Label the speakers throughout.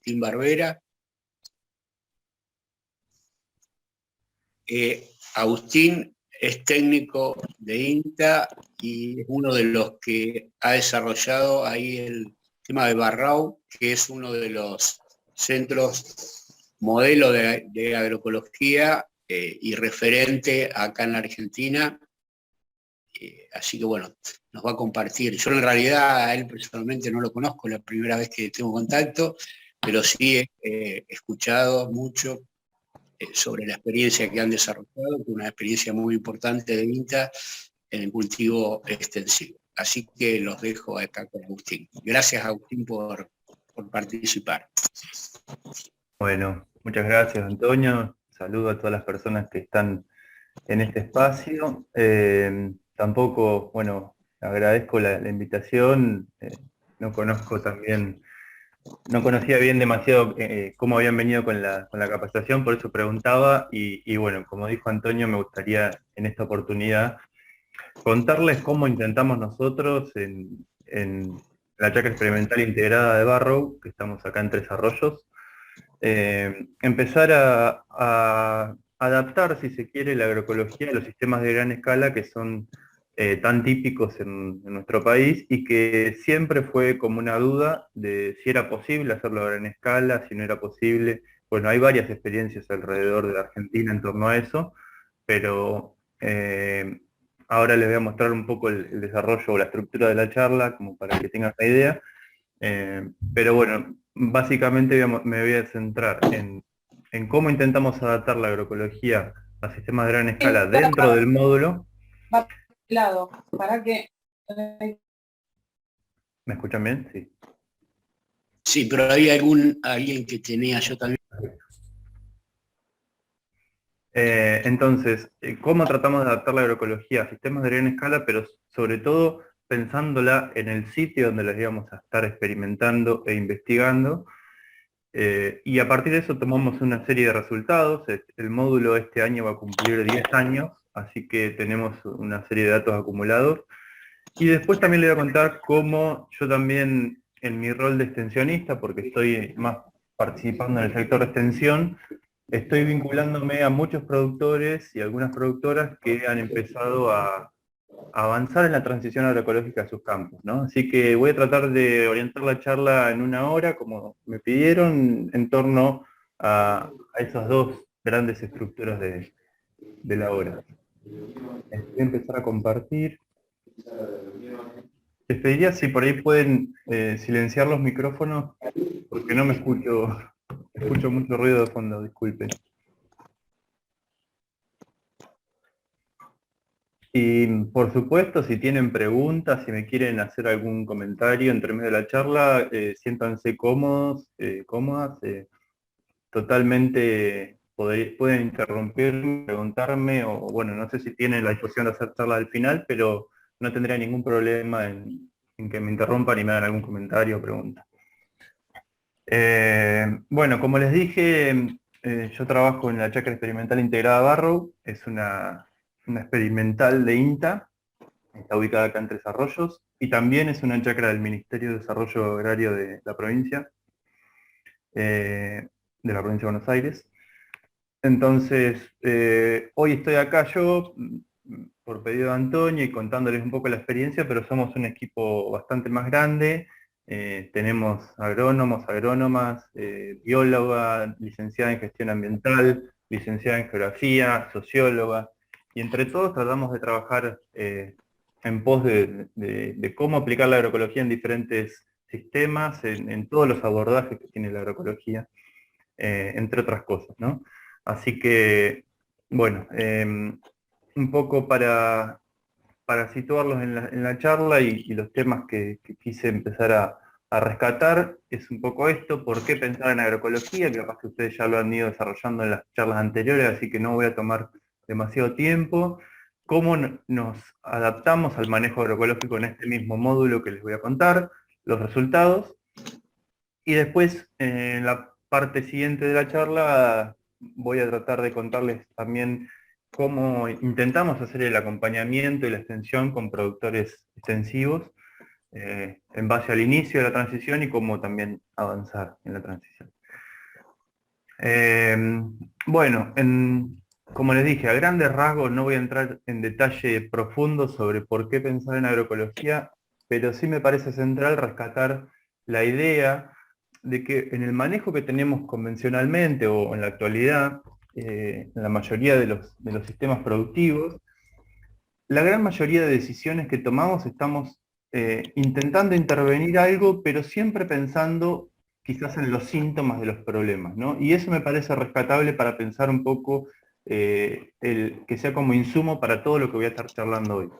Speaker 1: Agustín Barbera. Agustín es técnico de INTA y es uno de los que ha desarrollado ahí el tema de Barrau, que es uno de los centros modelo de agroecología y referente acá en la Argentina. Así que bueno, nos va a compartir. Yo en realidad a él personalmente no lo conozco, la primera vez que tengo contacto, pero sí he escuchado mucho sobre la experiencia que han desarrollado, que es una experiencia muy importante de INTA en el cultivo extensivo. Así que los dejo acá con Agustín. Gracias, Agustín, por participar.
Speaker 2: Bueno, muchas gracias, Antonio. Saludo a todas las personas que están en este espacio. Tampoco, bueno, agradezco la invitación. No conozco también, no conocía bien demasiado cómo habían venido con la capacitación, por eso preguntaba. Y bueno, como dijo Antonio, me gustaría en esta oportunidad contarles cómo intentamos nosotros en la chacra experimental integrada de Barrow, que estamos acá en Tres Arroyos, empezar a adaptar, si se quiere, la agroecología a los sistemas de gran escala que son tan típicos en nuestro país y que siempre fue como una duda de si era posible hacerlo a gran escala, si no era posible. Bueno, hay varias experiencias alrededor de la Argentina en torno a eso, pero ahora les voy a mostrar un poco el desarrollo o la estructura de la charla, como para que tengan una idea. Pero bueno, básicamente me voy a centrar en cómo intentamos adaptar la agroecología a sistemas de gran escala dentro del módulo.
Speaker 3: Va lado, para que...
Speaker 2: ¿Me escuchan bien? Sí.
Speaker 1: Sí, pero había alguien que tenía yo también.
Speaker 2: Entonces, ¿cómo tratamos de adaptar la agroecología a sistemas de gran escala, pero sobre todo pensándola en el sitio donde las íbamos a estar experimentando e investigando? Y a partir de eso tomamos una serie de resultados. El módulo este año va a cumplir 10 años, así que tenemos una serie de datos acumulados. Y después también le voy a contar cómo yo también, en mi rol de extensionista, porque estoy más participando en el sector de extensión, estoy vinculándome a muchos productores y algunas productoras que han empezado a avanzar en la transición agroecológica de sus campos, ¿no? Así que voy a tratar de orientar la charla en una hora, como me pidieron, en torno a esas dos grandes estructuras de la hora. Voy a empezar a compartir. Les pediría si por ahí pueden silenciar los micrófonos, porque no me escucho mucho ruido de fondo, disculpen. Y por supuesto, si tienen preguntas, si me quieren hacer algún comentario entre medio de la charla, siéntanse cómodos, cómodas, totalmente pueden interrumpirme, preguntarme, o bueno, no sé si tienen la disposición de hacer charla al final, pero no tendría ningún problema en que me interrumpan y me hagan algún comentario o pregunta. Bueno, como les dije, yo trabajo en la chacra experimental integrada Barrow, es una experimental de INTA, está ubicada acá en Tres Arroyos, y también es una chacra del Ministerio de Desarrollo Agrario de la provincia, de Buenos Aires. Entonces, hoy estoy acá yo, por pedido de Antonio, y contándoles un poco la experiencia, pero somos un equipo bastante más grande. Tenemos agrónomos, agrónomas, bióloga, licenciada en gestión ambiental, licenciada en geografía, socióloga, y entre todos tratamos de trabajar en pos de cómo aplicar la agroecología en diferentes sistemas, en todos los abordajes que tiene la agroecología, entre otras cosas, ¿no? Así que, bueno, un poco para situarlos en la charla y los temas que quise empezar a rescatar, es un poco esto: por qué pensar en agroecología, que capaz que ustedes ya lo han ido desarrollando en las charlas anteriores, así que no voy a tomar demasiado tiempo. Cómo nos adaptamos al manejo agroecológico en este mismo módulo que les voy a contar, los resultados, y después en la parte siguiente de la charla voy a tratar de contarles también cómo intentamos hacer el acompañamiento y la extensión con productores extensivos en base al inicio de la transición y cómo también avanzar en la transición. Bueno, como les dije, a grandes rasgos no voy a entrar en detalle profundo sobre por qué pensar en agroecología, pero sí me parece central rescatar la idea de que en el manejo que tenemos convencionalmente o en la actualidad, en la mayoría de los sistemas productivos, la gran mayoría de decisiones que tomamos estamos intentando intervenir algo, pero siempre pensando quizás en los síntomas de los problemas, ¿no? Y eso me parece rescatable para pensar un poco que sea como insumo para todo lo que voy a estar charlando hoy.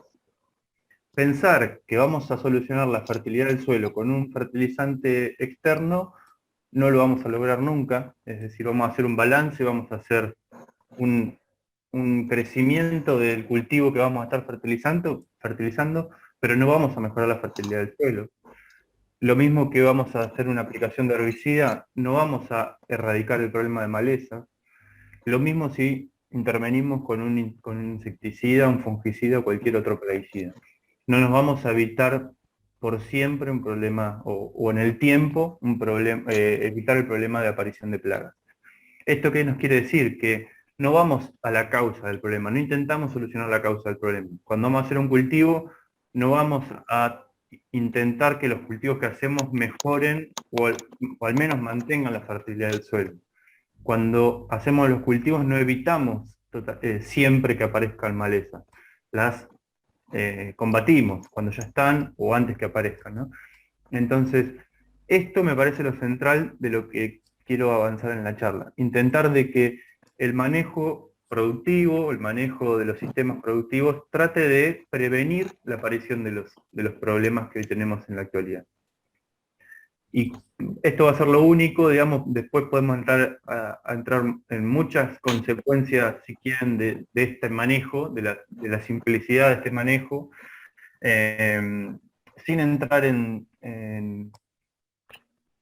Speaker 2: Pensar que vamos a solucionar la fertilidad del suelo con un fertilizante externo no lo vamos a lograr nunca, es decir, vamos a hacer un balance, vamos a hacer un crecimiento del cultivo que vamos a estar fertilizando, pero no vamos a mejorar la fertilidad del suelo. Lo mismo que vamos a hacer una aplicación de herbicida, no vamos a erradicar el problema de maleza. Lo mismo si intervenimos con un insecticida, un fungicida o cualquier otro plaguicida. No nos vamos a evitar por siempre un problema, o en el tiempo, evitar el problema de aparición de plagas. ¿Esto qué nos quiere decir? Que no vamos a la causa del problema, no intentamos solucionar la causa del problema. Cuando vamos a hacer un cultivo, no vamos a intentar que los cultivos que hacemos mejoren o al menos mantengan la fertilidad del suelo. Cuando hacemos los cultivos no evitamos siempre que aparezcan malezas. Las combatimos cuando ya están o antes que aparezcan, ¿no? Entonces, esto me parece lo central de lo que quiero avanzar en la charla. Intentar de que el manejo productivo, el manejo de los sistemas productivos, trate de prevenir la aparición de los problemas que hoy tenemos en la actualidad. Y esto va a ser lo único, digamos, después podemos entrar en muchas consecuencias, si quieren, de este manejo, de la simplicidad de este manejo, sin entrar en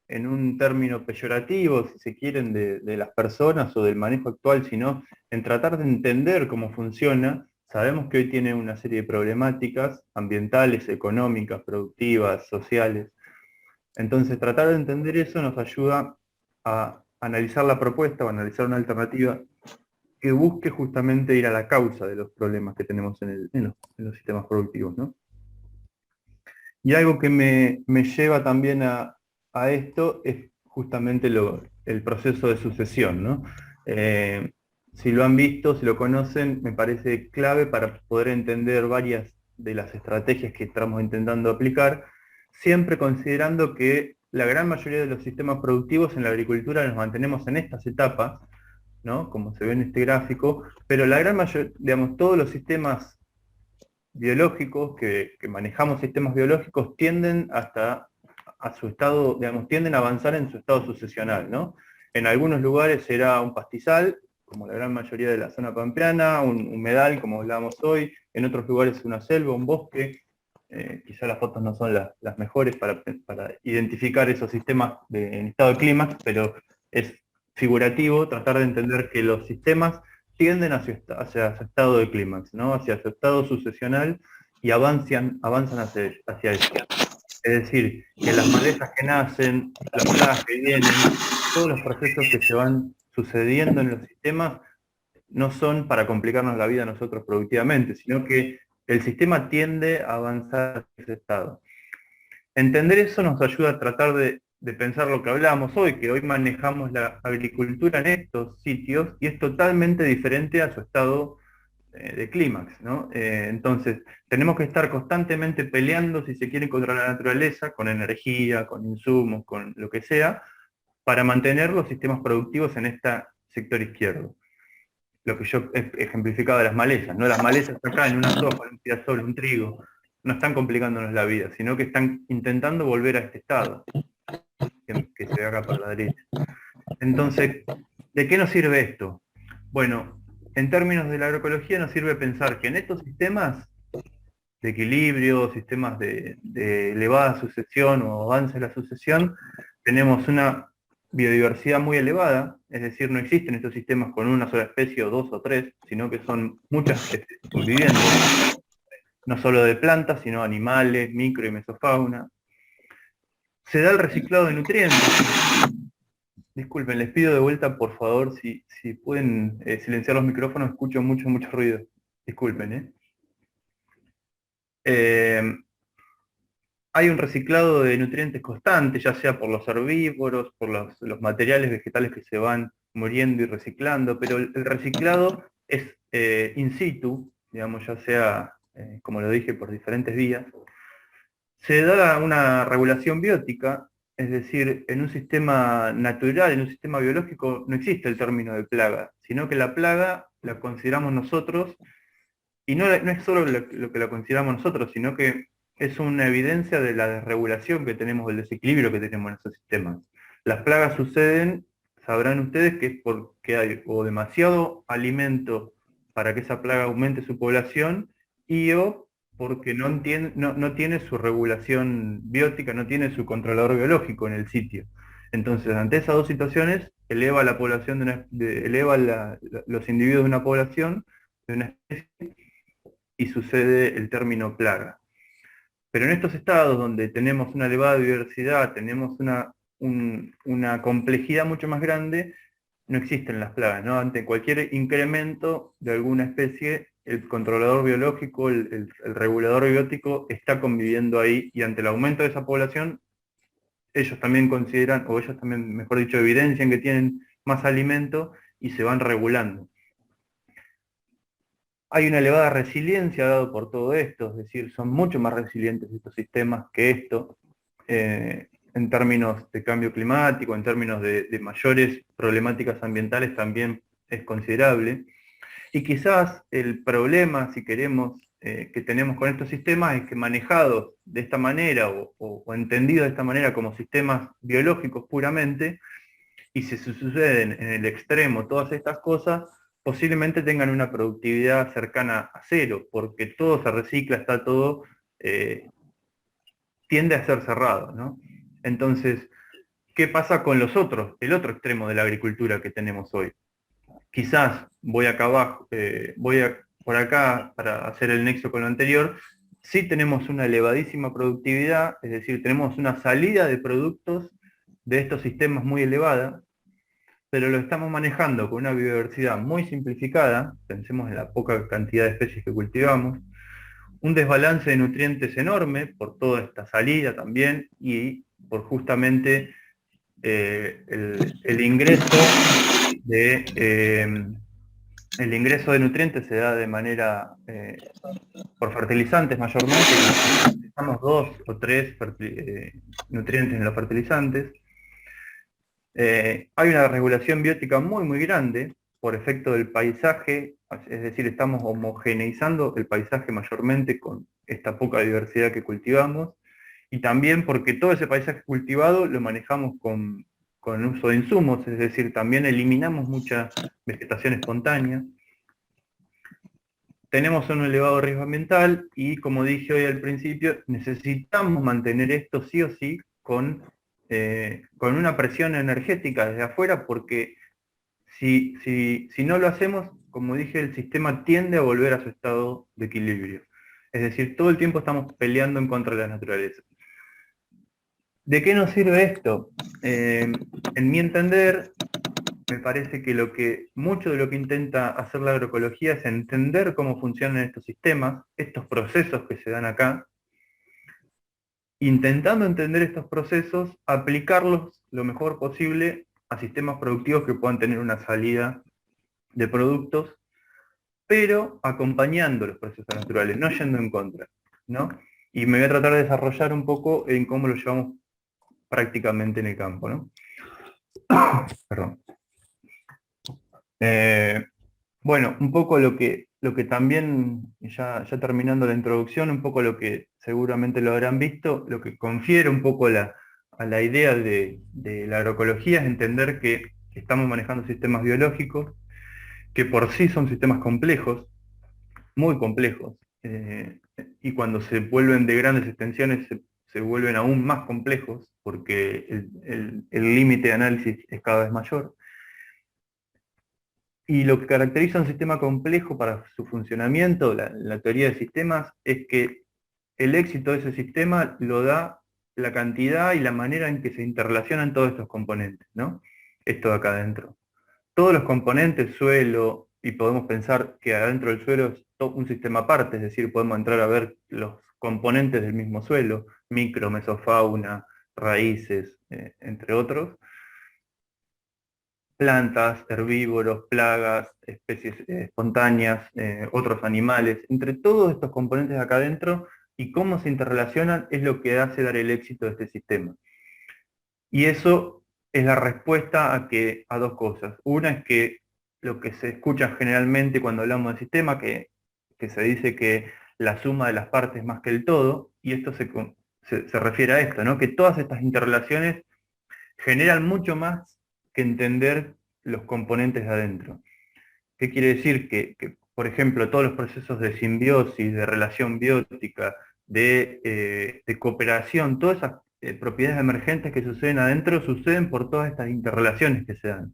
Speaker 2: un término peyorativo, si se quieren, de las personas o del manejo actual, sino en tratar de entender cómo funciona. Sabemos que hoy tiene una serie de problemáticas ambientales, económicas, productivas, sociales. Entonces, tratar de entender eso nos ayuda a analizar la propuesta o analizar una alternativa que busque justamente ir a la causa de los problemas que tenemos en los sistemas productivos, ¿no? Y algo que me lleva también a esto es justamente el proceso de sucesión, ¿no? Si lo han visto, si lo conocen, me parece clave para poder entender varias de las estrategias que estamos intentando aplicar, siempre considerando que la gran mayoría de los sistemas productivos en la agricultura nos mantenemos en estas etapas, ¿no? Como se ve en este gráfico, pero la gran mayoría, digamos, todos los sistemas biológicos, que manejamos sistemas biológicos, tienden hasta a su estado, digamos, tienden a avanzar en su estado sucesional, ¿no? En algunos lugares será un pastizal, como la gran mayoría de la zona pampeana, un humedal, como hablábamos hoy, en otros lugares una selva, un bosque. Quizá las fotos no son las mejores para identificar esos sistemas en estado de clímax, pero es figurativo tratar de entender que los sistemas tienden hacia su estado de clímax, ¿no? Hacia su estado sucesional y avanzan hacia eso. Es decir, que las malezas que nacen, las plagas que vienen, todos los procesos que se van sucediendo en los sistemas no son para complicarnos la vida a nosotros productivamente, sino que el sistema tiende a avanzar hacia ese estado. Entender eso nos ayuda a tratar de pensar lo que hablábamos hoy, que hoy manejamos la agricultura en estos sitios y es totalmente diferente a su estado de clímax, ¿no? Entonces, tenemos que estar constantemente peleando, si se quiere, contra la naturaleza, con energía, con insumos, con lo que sea, para mantener los sistemas productivos en este sector izquierdo. Lo que yo he ejemplificado de las malezas, ¿no? Las malezas acá en una soja, en un girasol, un trigo, no están complicándonos la vida, sino que están intentando volver a este estado, que se ve acá para la derecha. Entonces, ¿de qué nos sirve esto? Bueno, en términos de la agroecología nos sirve pensar que en estos sistemas de equilibrio, sistemas de elevada sucesión o avance de la sucesión, tenemos una biodiversidad muy elevada, es decir, no existen estos sistemas con una sola especie o dos o tres, sino que son muchas especies conviviendo, no solo de plantas, sino animales, micro y mesofauna. Se da el reciclado de nutrientes. Disculpen, les pido de vuelta, por favor, si pueden silenciar los micrófonos, escucho mucho ruido. Disculpen, ¿eh? Hay un reciclado de nutrientes constante, ya sea por los herbívoros, por los materiales vegetales que se van muriendo y reciclando, pero el reciclado es in situ, digamos, ya sea, como lo dije, por diferentes vías. Se da una regulación biótica, es decir, en un sistema natural, en un sistema biológico, no existe el término de plaga, sino que la plaga la consideramos nosotros, y no es solo lo que la consideramos nosotros, sino que es una evidencia de la desregulación que tenemos, del desequilibrio que tenemos en esos sistemas. Las plagas suceden, sabrán ustedes, que es porque hay o demasiado alimento para que esa plaga aumente su población, y o porque no tiene su regulación biótica, no tiene su controlador biológico en el sitio. Entonces, ante esas dos situaciones, eleva la población los individuos de una población, de una especie, y sucede el término plaga. Pero en estos estados donde tenemos una elevada diversidad, tenemos una complejidad mucho más grande, no existen las plagas, ¿no? Ante cualquier incremento de alguna especie, el controlador biológico, el regulador biótico está conviviendo ahí, y ante el aumento de esa población, ellos también consideran, o ellos también, mejor dicho, evidencian que tienen más alimento y se van regulando. Hay una elevada resiliencia dado por todo esto, es decir, son mucho más resilientes estos sistemas que esto, en términos de cambio climático, en términos de mayores problemáticas ambientales también es considerable. Y quizás el problema, si queremos, que tenemos con estos sistemas es que, manejados de esta manera o entendidos de esta manera como sistemas biológicos puramente, y si suceden en el extremo todas estas cosas, posiblemente tengan una productividad cercana a cero, porque todo se recicla, está todo, tiende a ser cerrado, ¿no? Entonces, ¿qué pasa con el otro extremo de la agricultura que tenemos hoy? Quizás voy acá abajo, por acá para hacer el nexo con lo anterior, sí tenemos una elevadísima productividad, es decir, tenemos una salida de productos de estos sistemas muy elevada, pero lo estamos manejando con una biodiversidad muy simplificada, pensemos en la poca cantidad de especies que cultivamos, un desbalance de nutrientes enorme por toda esta salida también, y por justamente el ingreso de nutrientes se da de manera por fertilizantes mayormente, y necesitamos 2 o 3 nutrientes en los fertilizantes. Hay una regulación biótica muy grande por efecto del paisaje, es decir, estamos homogeneizando el paisaje mayormente con esta poca diversidad que cultivamos, y también porque todo ese paisaje cultivado lo manejamos con uso de insumos, es decir, también eliminamos mucha vegetación espontánea. Tenemos un elevado riesgo ambiental y, como dije hoy al principio, necesitamos mantener esto sí o sí con una presión energética desde afuera, porque si no lo hacemos, como dije, el sistema tiende a volver a su estado de equilibrio. Es decir, todo el tiempo estamos peleando en contra de la naturaleza. ¿De qué nos sirve esto? En mi entender, me parece que mucho de lo que intenta hacer la agroecología es entender cómo funcionan estos sistemas, estos procesos que se dan acá, intentando entender estos procesos, aplicarlos lo mejor posible a sistemas productivos que puedan tener una salida de productos, pero acompañando los procesos naturales, no yendo en contra, ¿no? Y me voy a tratar de desarrollar un poco en cómo lo llevamos prácticamente en el campo, ¿no? Perdón. Bueno, un poco lo que también, ya terminando la introducción, un poco lo que seguramente lo habrán visto, lo que confiere un poco a la idea de la agroecología es entender que estamos manejando sistemas biológicos, que por sí son sistemas complejos, muy complejos, y cuando se vuelven de grandes extensiones se vuelven aún más complejos, porque el límite de análisis es cada vez mayor. Y lo que caracteriza un sistema complejo para su funcionamiento, la teoría de sistemas, es que el éxito de ese sistema lo da la cantidad y la manera en que se interrelacionan todos estos componentes, ¿no? esto de acá adentro. Todos los componentes, suelo, y podemos pensar que adentro del suelo es un sistema aparte, es decir, podemos entrar a ver los componentes del mismo suelo, micro, mesofauna, raíces, entre otros, plantas, herbívoros, plagas, especies espontáneas, otros animales. Entre todos estos componentes acá adentro y cómo se interrelacionan es lo que hace dar el éxito de este sistema. Y eso es la respuesta a dos cosas. Una es que lo que se escucha generalmente cuando hablamos de sistema, que se dice que la suma de las partes más que el todo, y esto se refiere a esto, ¿no? Que todas estas interrelaciones generan mucho más que entender los componentes de adentro. ¿Qué quiere decir? Por ejemplo, todos los procesos de simbiosis, de relación biótica, de cooperación, todas esas propiedades emergentes que suceden adentro, suceden por todas estas interrelaciones que se dan.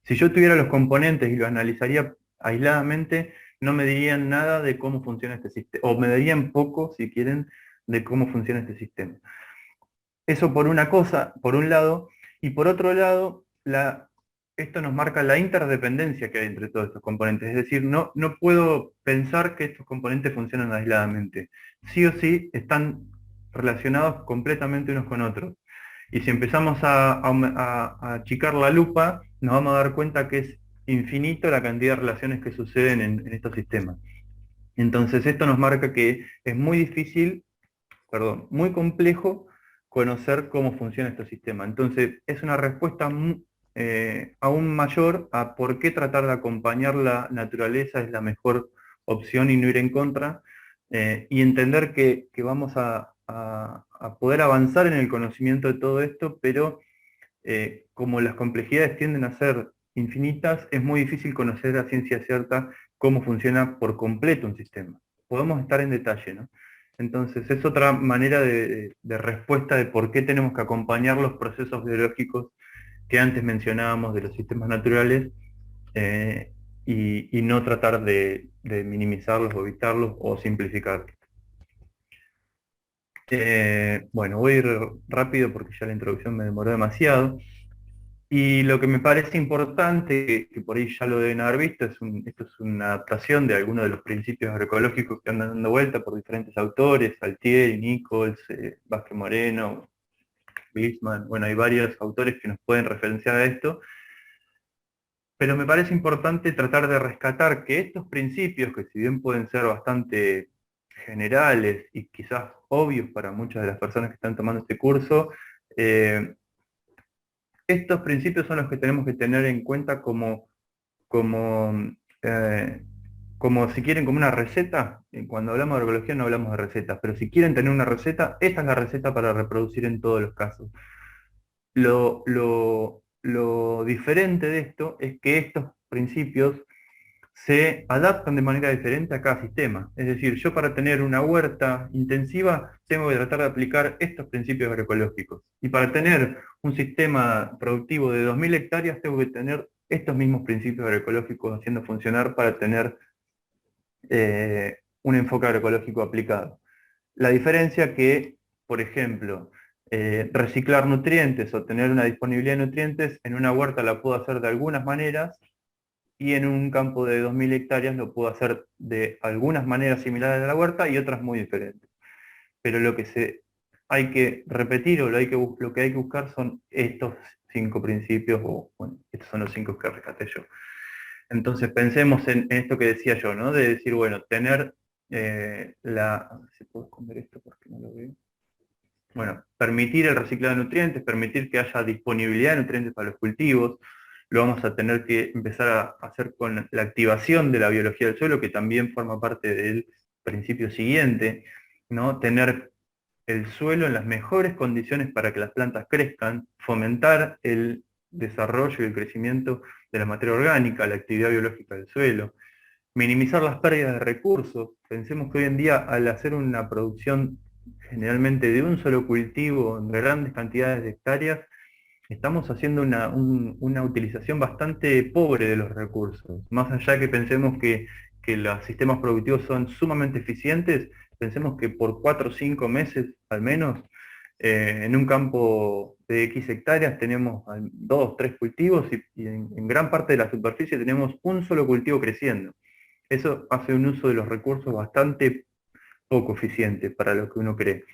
Speaker 2: Si yo tuviera los componentes y los analizaría aisladamente, no me dirían nada de cómo funciona este sistema, o me darían poco, si quieren, de cómo funciona este sistema. Eso por una cosa, por un lado, y por otro lado, esto nos marca la interdependencia que hay entre todos estos componentes. Es decir, no puedo pensar que estos componentes funcionan aisladamente. Sí o sí están relacionados completamente unos con otros. Y si empezamos a achicar la lupa, nos vamos a dar cuenta que es infinito la cantidad de relaciones que suceden en estos sistemas. Entonces esto nos marca que es muy difícil, muy complejo conocer cómo funciona este sistema. Entonces es una respuesta aún mayor a por qué tratar de acompañar la naturaleza es la mejor opción y no ir en contra, y entender que vamos a poder avanzar en el conocimiento de todo esto, pero como las complejidades tienden a ser infinitas, es muy difícil conocer a ciencia cierta cómo funciona por completo un sistema. Podemos estar en detalle, ¿no? Entonces es otra manera de respuesta de por qué tenemos que acompañar los procesos biológicos que antes mencionábamos de los sistemas naturales, y no tratar de minimizarlos o evitarlos o simplificarlos. Bueno, voy a ir rápido porque ya la introducción me demoró demasiado. Y lo que me parece importante, que por ahí ya lo deben haber visto, esto es una adaptación de algunos de los principios agroecológicos que andan dando vuelta por diferentes autores, Altieri, Nichols, Vázquez Moreno, Bisman. Bueno, hay varios autores que nos pueden referenciar a esto. Pero me parece importante tratar de rescatar que estos principios, que si bien pueden ser bastante generales y quizás obvios para muchas de las personas que están tomando este curso, estos principios son los que tenemos que tener en cuenta como si quieren, como una receta. Cuando hablamos de agroecología no hablamos de recetas, pero si quieren tener una receta, esta es la receta para reproducir en todos los casos. Lo diferente de esto es que estos principios se adaptan de manera diferente a cada sistema. Es decir, yo para tener una huerta intensiva tengo que tratar de aplicar estos principios agroecológicos. Y para tener un sistema productivo de 2.000 hectáreas tengo que tener estos mismos principios agroecológicos haciendo funcionar para tener un enfoque agroecológico aplicado. La diferencia que, por ejemplo, reciclar nutrientes o tener una disponibilidad de nutrientes en una huerta la puedo hacer de algunas maneras, y en un campo de 2.000 hectáreas lo puedo hacer de algunas maneras similares a la huerta y otras muy diferentes. Pero lo que hay que repetir o lo que hay que buscar son estos 5 principios, o bueno, estos son los 5 que rescaté yo. Entonces pensemos en esto que decía yo, ¿no? De decir, bueno, tener ¿se puede esconder esto porque no lo veo? Bueno, permitir el reciclado de nutrientes, permitir que haya disponibilidad de nutrientes para los cultivos. Lo vamos a tener que empezar a hacer con la activación de la biología del suelo, que también forma parte del principio siguiente, ¿no? Tener el suelo en las mejores condiciones para que las plantas crezcan, fomentar el desarrollo y el crecimiento de la materia orgánica, la actividad biológica del suelo, minimizar las pérdidas de recursos. Pensemos que hoy en día, al hacer una producción generalmente de un solo cultivo en grandes cantidades de hectáreas, estamos haciendo una utilización bastante pobre de los recursos. Más allá que pensemos que los sistemas productivos son sumamente eficientes, pensemos que por 4 o 5 meses al menos En un campo de X hectáreas tenemos 2, 3 cultivos y en gran parte de la superficie tenemos un solo cultivo creciendo. Eso hace un uso de los recursos bastante poco eficiente para lo que uno cree.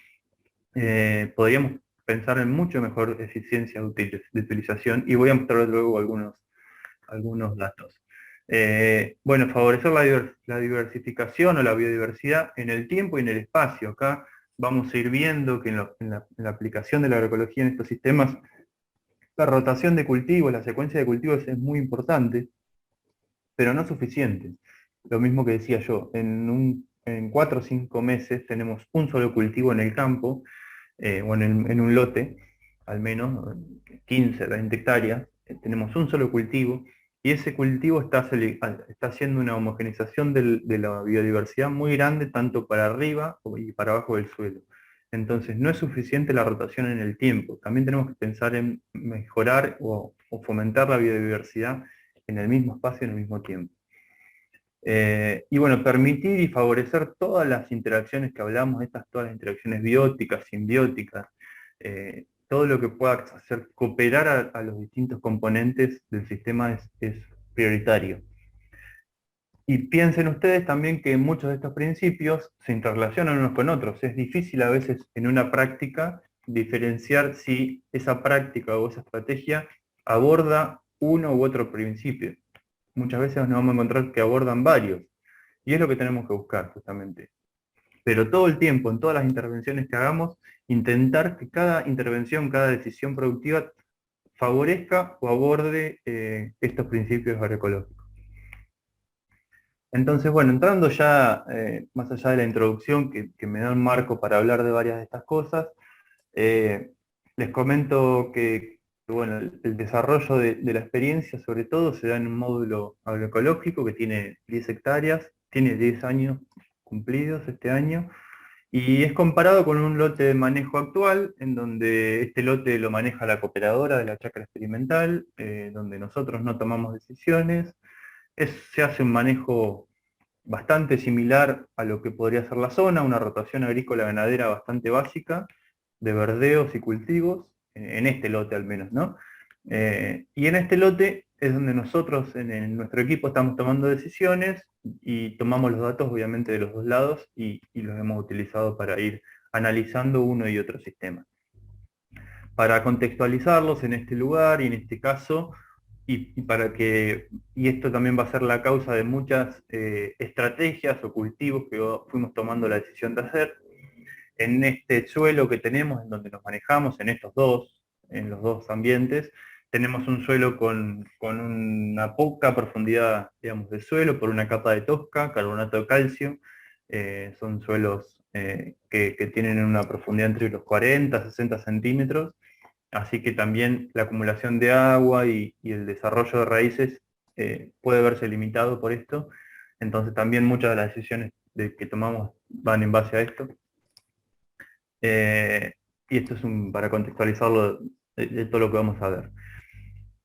Speaker 2: Podríamos pensar en mucho mejor eficiencia de utilización y voy a mostrar luego algunos datos. Bueno, favorecer la diversificación o la biodiversidad en el tiempo y en el espacio. Acá vamos a ir viendo que en la aplicación de la agroecología en estos sistemas, la rotación de cultivos, la secuencia de cultivos es muy importante, pero no suficiente. Lo mismo que decía yo, en 4 o 5 meses tenemos un solo cultivo en el campo, o en un lote, al menos 15, 20 hectáreas, tenemos un solo cultivo, y ese cultivo está haciendo una homogenización de la biodiversidad muy grande, tanto para arriba y para abajo del suelo. Entonces no es suficiente la rotación en el tiempo, también tenemos que pensar en mejorar o fomentar la biodiversidad en el mismo espacio, en el mismo tiempo. Y bueno, permitir y favorecer todas las interacciones que hablamos, todas las interacciones bióticas, simbióticas, todo lo que pueda hacer cooperar a los distintos componentes del sistema es prioritario. Y piensen ustedes también que muchos de estos principios se interrelacionan unos con otros. Es difícil a veces en una práctica diferenciar si esa práctica o esa estrategia aborda uno u otro principio. Muchas veces nos vamos a encontrar que abordan varios, y es lo que tenemos que buscar justamente. Pero todo el tiempo, en todas las intervenciones que hagamos, intentar que cada intervención, cada decisión productiva favorezca o aborde estos principios agroecológicos. Entonces, bueno, entrando ya más allá de la introducción, que me da un marco para hablar de varias de estas cosas, les comento que bueno, el desarrollo de la experiencia, sobre todo, se da en un módulo agroecológico que tiene 10 hectáreas, tiene 10 años cumplidos este año, y es comparado con un lote de manejo actual, en donde este lote lo maneja la cooperadora de la chacra experimental, donde nosotros no tomamos decisiones. Se hace un manejo bastante similar a lo que podría ser la zona, una rotación agrícola ganadera bastante básica, de verdeos y cultivos, en este lote al menos, ¿no? Y en este lote es donde nosotros en nuestro equipo estamos tomando decisiones y tomamos los datos obviamente de los dos lados y los hemos utilizado para ir analizando uno y otro sistema. Para contextualizarlos en este lugar y en este caso, y esto también va a ser la causa de muchas estrategias o cultivos que fuimos tomando la decisión de hacer, en este suelo que tenemos, en donde nos manejamos, en los dos ambientes, tenemos un suelo con una poca profundidad, digamos, de suelo, por una capa de tosca, carbonato de calcio. Son suelos que tienen una profundidad entre los 40 a 60 centímetros, así que también la acumulación de agua y el desarrollo de raíces puede verse limitado por esto. Entonces también muchas de las decisiones que tomamos van en base a esto. Y esto es para contextualizarlo de todo lo que vamos a ver.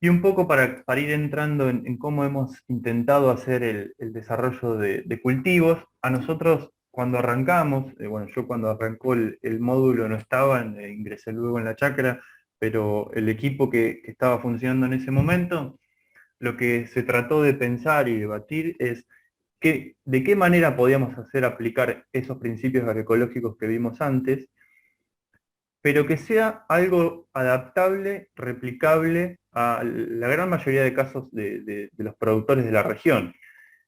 Speaker 2: Y un poco para ir entrando en cómo hemos intentado hacer el desarrollo de cultivos. A nosotros cuando arrancamos, bueno, yo cuando arrancó el módulo no estaba, ingresé luego en la chacra, pero el equipo que estaba funcionando en ese momento, lo que se trató de pensar y debatir es de qué manera podíamos hacer aplicar esos principios agroecológicos que vimos antes, pero que sea algo adaptable, replicable a la gran mayoría de casos de los productores de la región.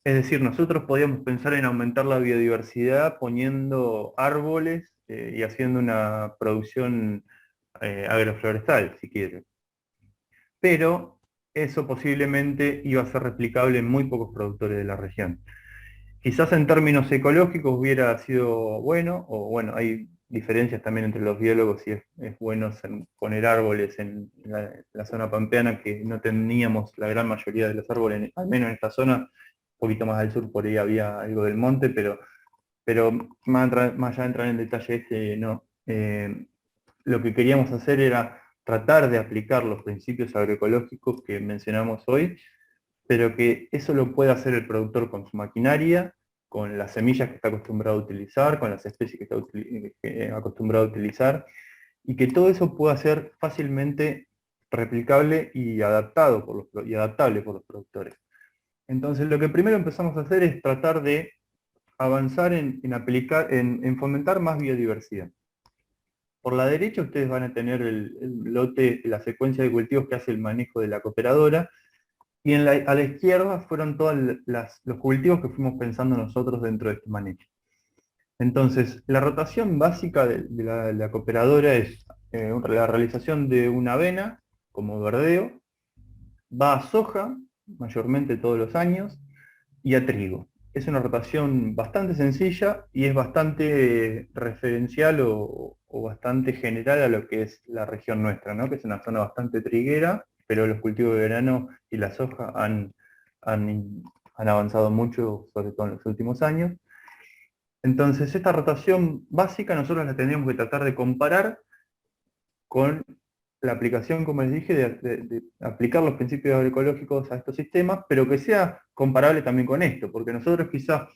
Speaker 2: Es decir, nosotros podíamos pensar en aumentar la biodiversidad poniendo árboles y haciendo una producción agroflorestal, si quiere. Pero eso posiblemente iba a ser replicable en muy pocos productores de la región. Quizás en términos ecológicos hubiera sido bueno, o bueno, hay diferencias también entre los biólogos si es bueno poner árboles en la zona pampeana, que no teníamos la gran mayoría de los árboles, al menos en esta zona, un poquito más al sur por ahí había algo del monte, pero más allá de entrar en detalle no. Lo que queríamos hacer era tratar de aplicar los principios agroecológicos que mencionamos hoy, pero que eso lo puede hacer el productor con su maquinaria, con las semillas que está acostumbrado a utilizar, con las especies que está acostumbrado a utilizar, y que todo eso pueda ser fácilmente replicable y adaptable por los productores. Entonces, lo que primero empezamos a hacer es tratar de avanzar en fomentar más biodiversidad. Por la derecha ustedes van a tener el lote, la secuencia de cultivos que hace el manejo de la cooperadora, y a la izquierda fueron todos los cultivos que fuimos pensando nosotros dentro de este manejo. Entonces, la rotación básica de la cooperadora es la realización de una avena como verdeo, va a soja, mayormente todos los años, y a trigo. Es una rotación bastante sencilla y es bastante referencial o bastante general a lo que es la región nuestra, ¿no? Que es una zona bastante triguera, pero los cultivos de verano y la soja han avanzado mucho, sobre todo en los últimos años. Entonces, esta rotación básica nosotros la tendríamos que tratar de comparar con la aplicación, como les dije, de aplicar los principios agroecológicos a estos sistemas, pero que sea comparable también con esto, porque nosotros quizás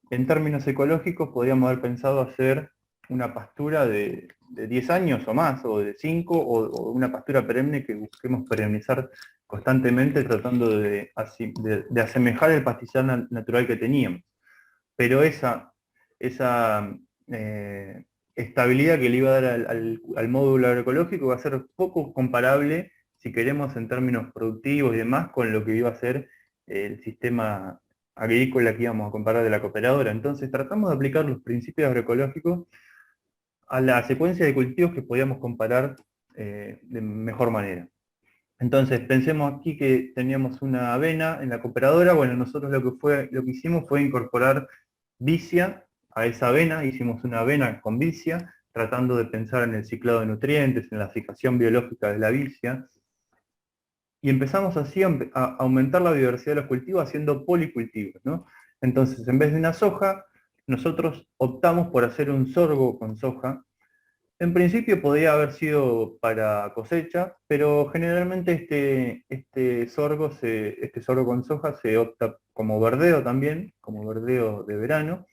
Speaker 2: en términos ecológicos podríamos haber pensado hacer una pastura de 10 años o más, o de 5, o una pastura perenne que busquemos perennizar constantemente tratando de asemejar el pastizal natural que teníamos. Pero esa estabilidad que le iba a dar al módulo agroecológico va a ser poco comparable, si queremos en términos productivos y demás, con lo que iba a ser el sistema agrícola que íbamos a comparar de la cooperadora. Entonces tratamos de aplicar los principios agroecológicos a la secuencia de cultivos que podíamos comparar de mejor manera. Entonces pensemos aquí que teníamos una avena en la cooperadora. Bueno, nosotros lo que hicimos fue incorporar vicia a esa avena, hicimos una avena con vicia, tratando de pensar en el ciclado de nutrientes, en la fijación biológica de la vicia, y empezamos así a aumentar la biodiversidad de los cultivos haciendo policultivos, ¿no? Entonces, en vez de una soja, nosotros optamos por hacer un sorgo con soja. En principio podría haber sido para cosecha, pero generalmente este sorgo con soja se opta como verdeo también, como verdeo de verano,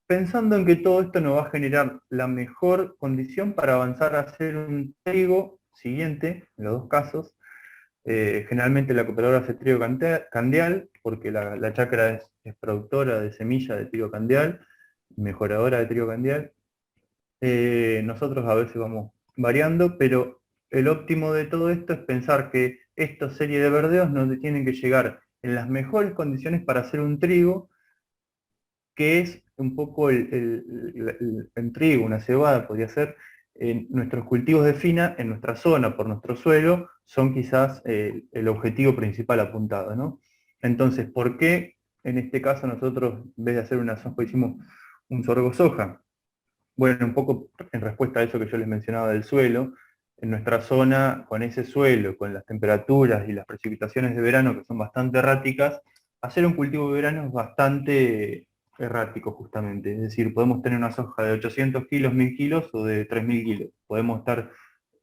Speaker 2: pensando en que todo esto nos va a generar la mejor condición para avanzar a hacer un trigo siguiente, en los dos casos. Generalmente la cooperadora hace trigo candial, porque la chacra es productora de semilla de trigo candial, mejoradora de trigo candial. Nosotros a veces vamos variando, pero el óptimo de todo esto es pensar que esta serie de verdeos nos tienen que llegar en las mejores condiciones para hacer un trigo, que es un poco el trigo, una cebada podría ser. Nuestros cultivos de fina en nuestra zona, por nuestro suelo, son quizás el objetivo principal apuntado, ¿no? Entonces, ¿por qué en este caso nosotros, en vez de hacer una soja, hicimos un sorgo soja? Bueno, un poco en respuesta a eso que yo les mencionaba del suelo, en nuestra zona, con ese suelo, con las temperaturas y las precipitaciones de verano que son bastante erráticas, hacer un cultivo de verano es bastante errático justamente. Es decir, podemos tener una soja de 800 kilos, 1000 kilos o de 3000 kilos. Podemos estar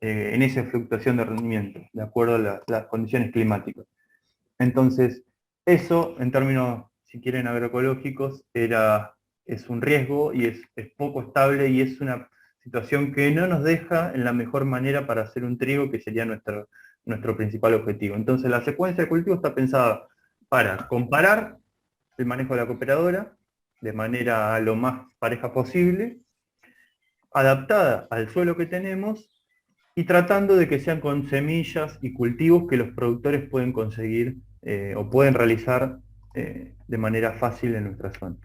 Speaker 2: en esa fluctuación de rendimiento, de acuerdo a las condiciones climáticas. Entonces, eso, en términos, si quieren, agroecológicos, es un riesgo y es poco estable y es una situación que no nos deja en la mejor manera para hacer un trigo, que sería nuestro principal objetivo. Entonces, la secuencia de cultivo está pensada para comparar el manejo de la cooperadora de manera lo más pareja posible, adaptada al suelo que tenemos y tratando de que sean con semillas y cultivos que los productores pueden conseguir o pueden realizar de manera fácil en nuestra zona.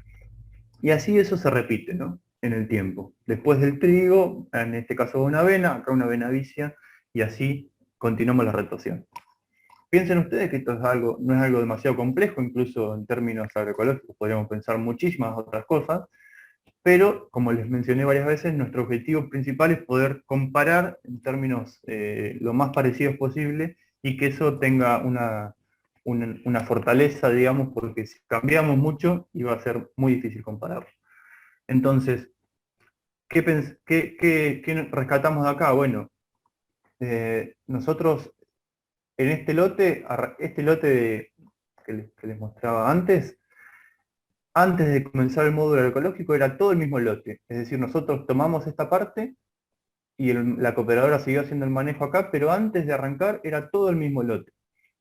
Speaker 2: Y así eso se repite, ¿no? En el tiempo. Después del trigo, en este caso una avena, acá una avena vicia, y así continuamos la rotación. Piensen ustedes que esto no es algo demasiado complejo, incluso en términos agroecológicos podríamos pensar muchísimas otras cosas, pero como les mencioné varias veces, nuestro objetivo principal es poder comparar en términos lo más parecidos posible y que eso tenga una fortaleza, digamos, porque si cambiamos mucho iba a ser muy difícil compararlo. Entonces, ¿qué rescatamos de acá? Bueno, nosotros en este lote que les mostraba antes de comenzar el módulo agroecológico era todo el mismo lote. Es decir, nosotros tomamos esta parte y la cooperadora siguió haciendo el manejo acá, pero antes de arrancar era todo el mismo lote.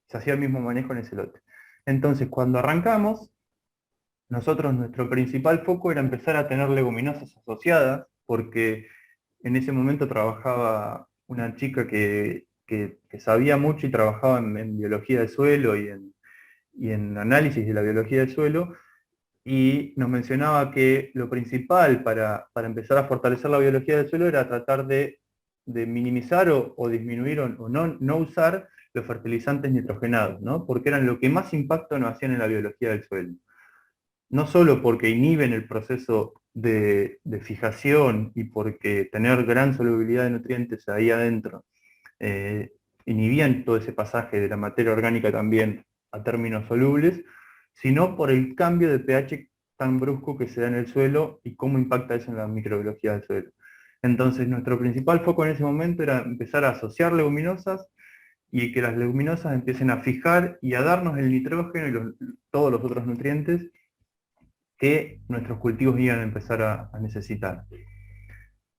Speaker 2: Se hacía el mismo manejo en ese lote. Entonces, cuando arrancamos, nuestro principal foco era empezar a tener leguminosas asociadas, porque en ese momento trabajaba una chica que sabía mucho y trabajaba en biología del suelo y en análisis de la biología del suelo, y nos mencionaba que lo principal para empezar a fortalecer la biología del suelo era tratar de minimizar o disminuir o no usar los fertilizantes nitrogenados, ¿no? Porque eran lo que más impacto nos hacían en la biología del suelo. No solo porque inhiben el proceso de fijación y porque tener gran solubilidad de nutrientes ahí adentro, inhibían todo ese pasaje de la materia orgánica también a términos solubles, sino por el cambio de pH tan brusco que se da en el suelo y cómo impacta eso en la microbiología del suelo. Entonces nuestro principal foco en ese momento era empezar a asociar leguminosas y que las leguminosas empiecen a fijar y a darnos el nitrógeno y todos los otros nutrientes que nuestros cultivos iban a empezar a necesitar.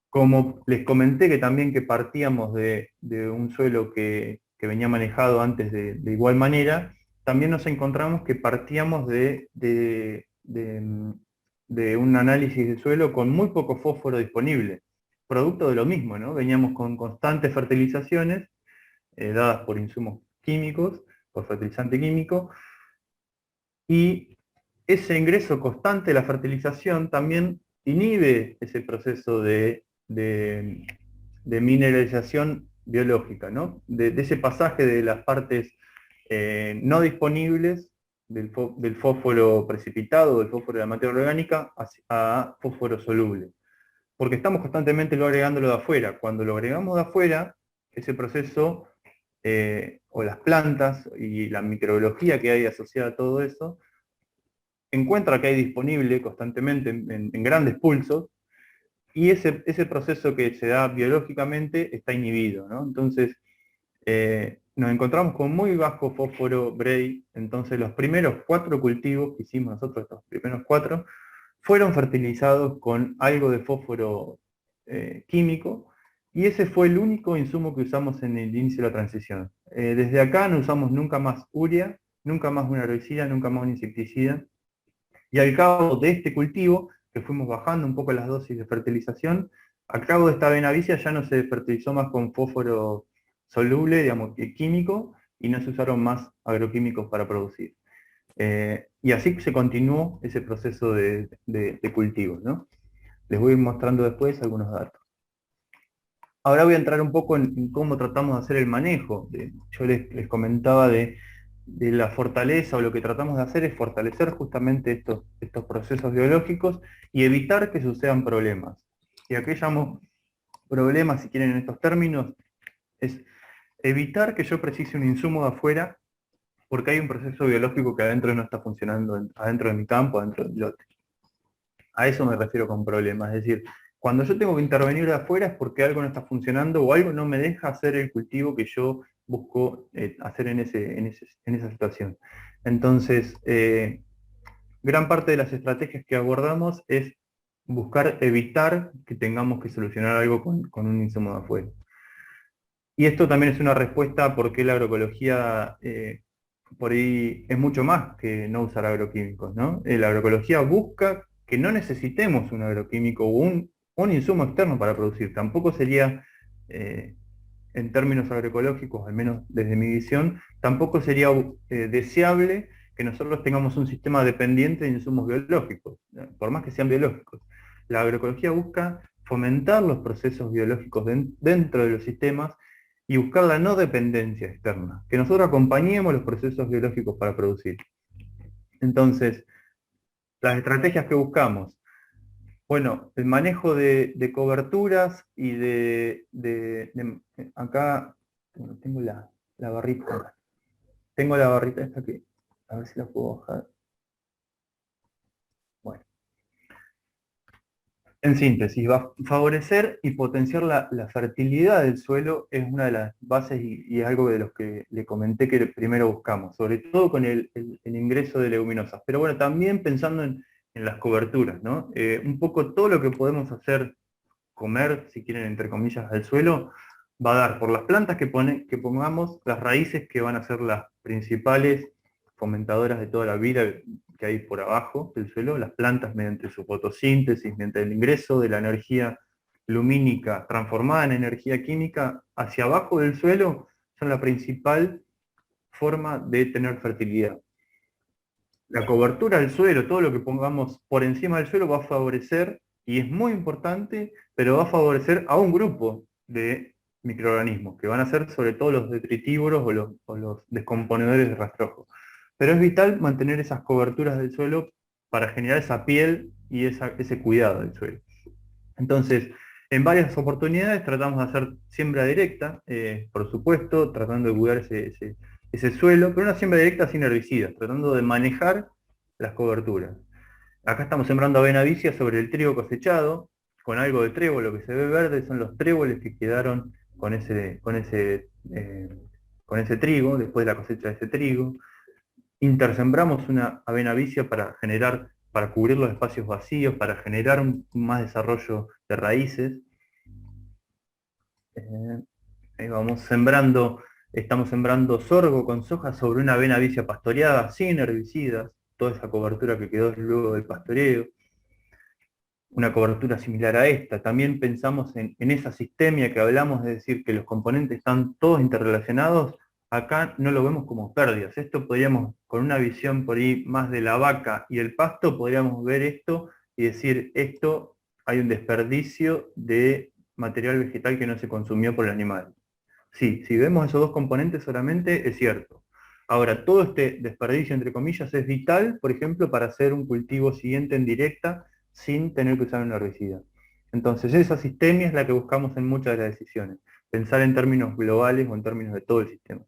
Speaker 2: Como les comenté que también que partíamos de un suelo que venía manejado antes de igual manera, también nos encontramos que partíamos de un análisis de suelo con muy poco fósforo disponible, producto de lo mismo, ¿no? Veníamos con constantes fertilizaciones dadas por insumos químicos, por fertilizante químico, y ese ingreso constante de la fertilización también inhibe ese proceso de mineralización biológica, ¿no? De ese pasaje de las partes no disponibles del fósforo precipitado, del fósforo de la materia orgánica, a fósforo soluble. Porque estamos constantemente agregándolo de afuera. Cuando lo agregamos de afuera, ese proceso, o las plantas y la microbiología que hay asociada a todo eso, encuentra que hay disponible constantemente en grandes pulsos, y ese proceso que se da biológicamente está inhibido, ¿no? Entonces, nos encontramos con muy bajo fósforo Bray. Entonces los primeros 4 cultivos que hicimos nosotros, estos primeros 4, fueron fertilizados con algo de fósforo químico, y ese fue el único insumo que usamos en el inicio de la transición. Desde acá no usamos nunca más urea, nunca más un herbicida, nunca más un insecticida, y al cabo de este cultivo, que fuimos bajando un poco las dosis de fertilización, al cabo de esta benavicia ya no se fertilizó más con fósforo soluble, digamos, químico, y no se usaron más agroquímicos para producir. Y así se continuó ese proceso de cultivos, ¿no? Les voy a ir mostrando después algunos datos. Ahora voy a entrar un poco en cómo tratamos de hacer el manejo. Yo les comentaba de la fortaleza, o lo que tratamos de hacer es fortalecer justamente estos procesos biológicos y evitar que sucedan problemas. Y a qué llamo problemas, si quieren, en estos términos, es evitar que yo precise un insumo de afuera porque hay un proceso biológico que adentro no está funcionando, adentro de mi campo, adentro del lote. A eso me refiero con problemas, es decir, cuando yo tengo que intervenir de afuera es porque algo no está funcionando o algo no me deja hacer el cultivo que yo busco hacer en esa situación. Entonces, gran parte de las estrategias que abordamos es buscar evitar que tengamos que solucionar algo con un insumo de afuera. Y esto también es una respuesta a por qué la agroecología por ahí es mucho más que no usar agroquímicos, ¿no? La agroecología busca que no necesitemos un agroquímico o un insumo externo para producir. Tampoco sería, en términos agroecológicos, al menos desde mi visión, tampoco sería deseable que nosotros tengamos un sistema dependiente de insumos biológicos, por más que sean biológicos. La agroecología busca fomentar los procesos biológicos dentro de los sistemas y buscar la no dependencia externa, que nosotros acompañemos los procesos biológicos para producir. Entonces, las estrategias que buscamos, bueno, el manejo de coberturas y acá, bueno, tengo la barrita acá. Tengo la barrita esta que, a ver si la puedo bajar. Bueno. En síntesis, va a favorecer y potenciar la fertilidad del suelo, es una de las bases y es algo de los que le comenté que primero buscamos, sobre todo con el ingreso de leguminosas. Pero bueno, también pensando en las coberturas, ¿no? Un poco todo lo que podemos hacer comer, si quieren, entre comillas, al suelo, va a dar por las plantas que pongamos, las raíces que van a ser las principales fomentadoras de toda la vida que hay por abajo del suelo, las plantas mediante su fotosíntesis, mediante el ingreso de la energía lumínica transformada en energía química hacia abajo del suelo, son la principal forma de tener fertilidad. La cobertura del suelo, todo lo que pongamos por encima del suelo va a favorecer, y es muy importante, pero va a favorecer a un grupo de microorganismos, que van a ser sobre todo los detritívoros o los descomponedores de rastrojos. Pero es vital mantener esas coberturas del suelo para generar esa piel y ese cuidado del suelo. Entonces, en varias oportunidades tratamos de hacer siembra directa, por supuesto, tratando de cuidar ese suelo, pero una siembra directa sin herbicidas, tratando de manejar las coberturas. Acá estamos sembrando avena vicia sobre el trigo cosechado, con algo de trébol. Lo que se ve verde son los tréboles que quedaron con ese trigo, después de la cosecha de ese trigo. Intersembramos una avena vicia para cubrir los espacios vacíos, para generar más desarrollo de raíces. Ahí vamos sembrando, estamos sembrando sorgo con soja sobre una avena vicia pastoreada, sin herbicidas, toda esa cobertura que quedó luego del pastoreo. Una cobertura similar a esta. También pensamos en esa sistemia que hablamos, de decir que los componentes están todos interrelacionados. Acá no lo vemos como pérdidas. Esto podríamos, con una visión por ahí más de la vaca y el pasto, podríamos ver esto y decir, esto hay un desperdicio de material vegetal que no se consumió por el animal. Sí, si vemos esos dos componentes solamente, es cierto. Ahora, todo este desperdicio, entre comillas, es vital, por ejemplo, para hacer un cultivo siguiente en directa, sin tener que usar un herbicida. Entonces, esa sistemia es la que buscamos en muchas de las decisiones. Pensar en términos globales o en términos de todo el sistema.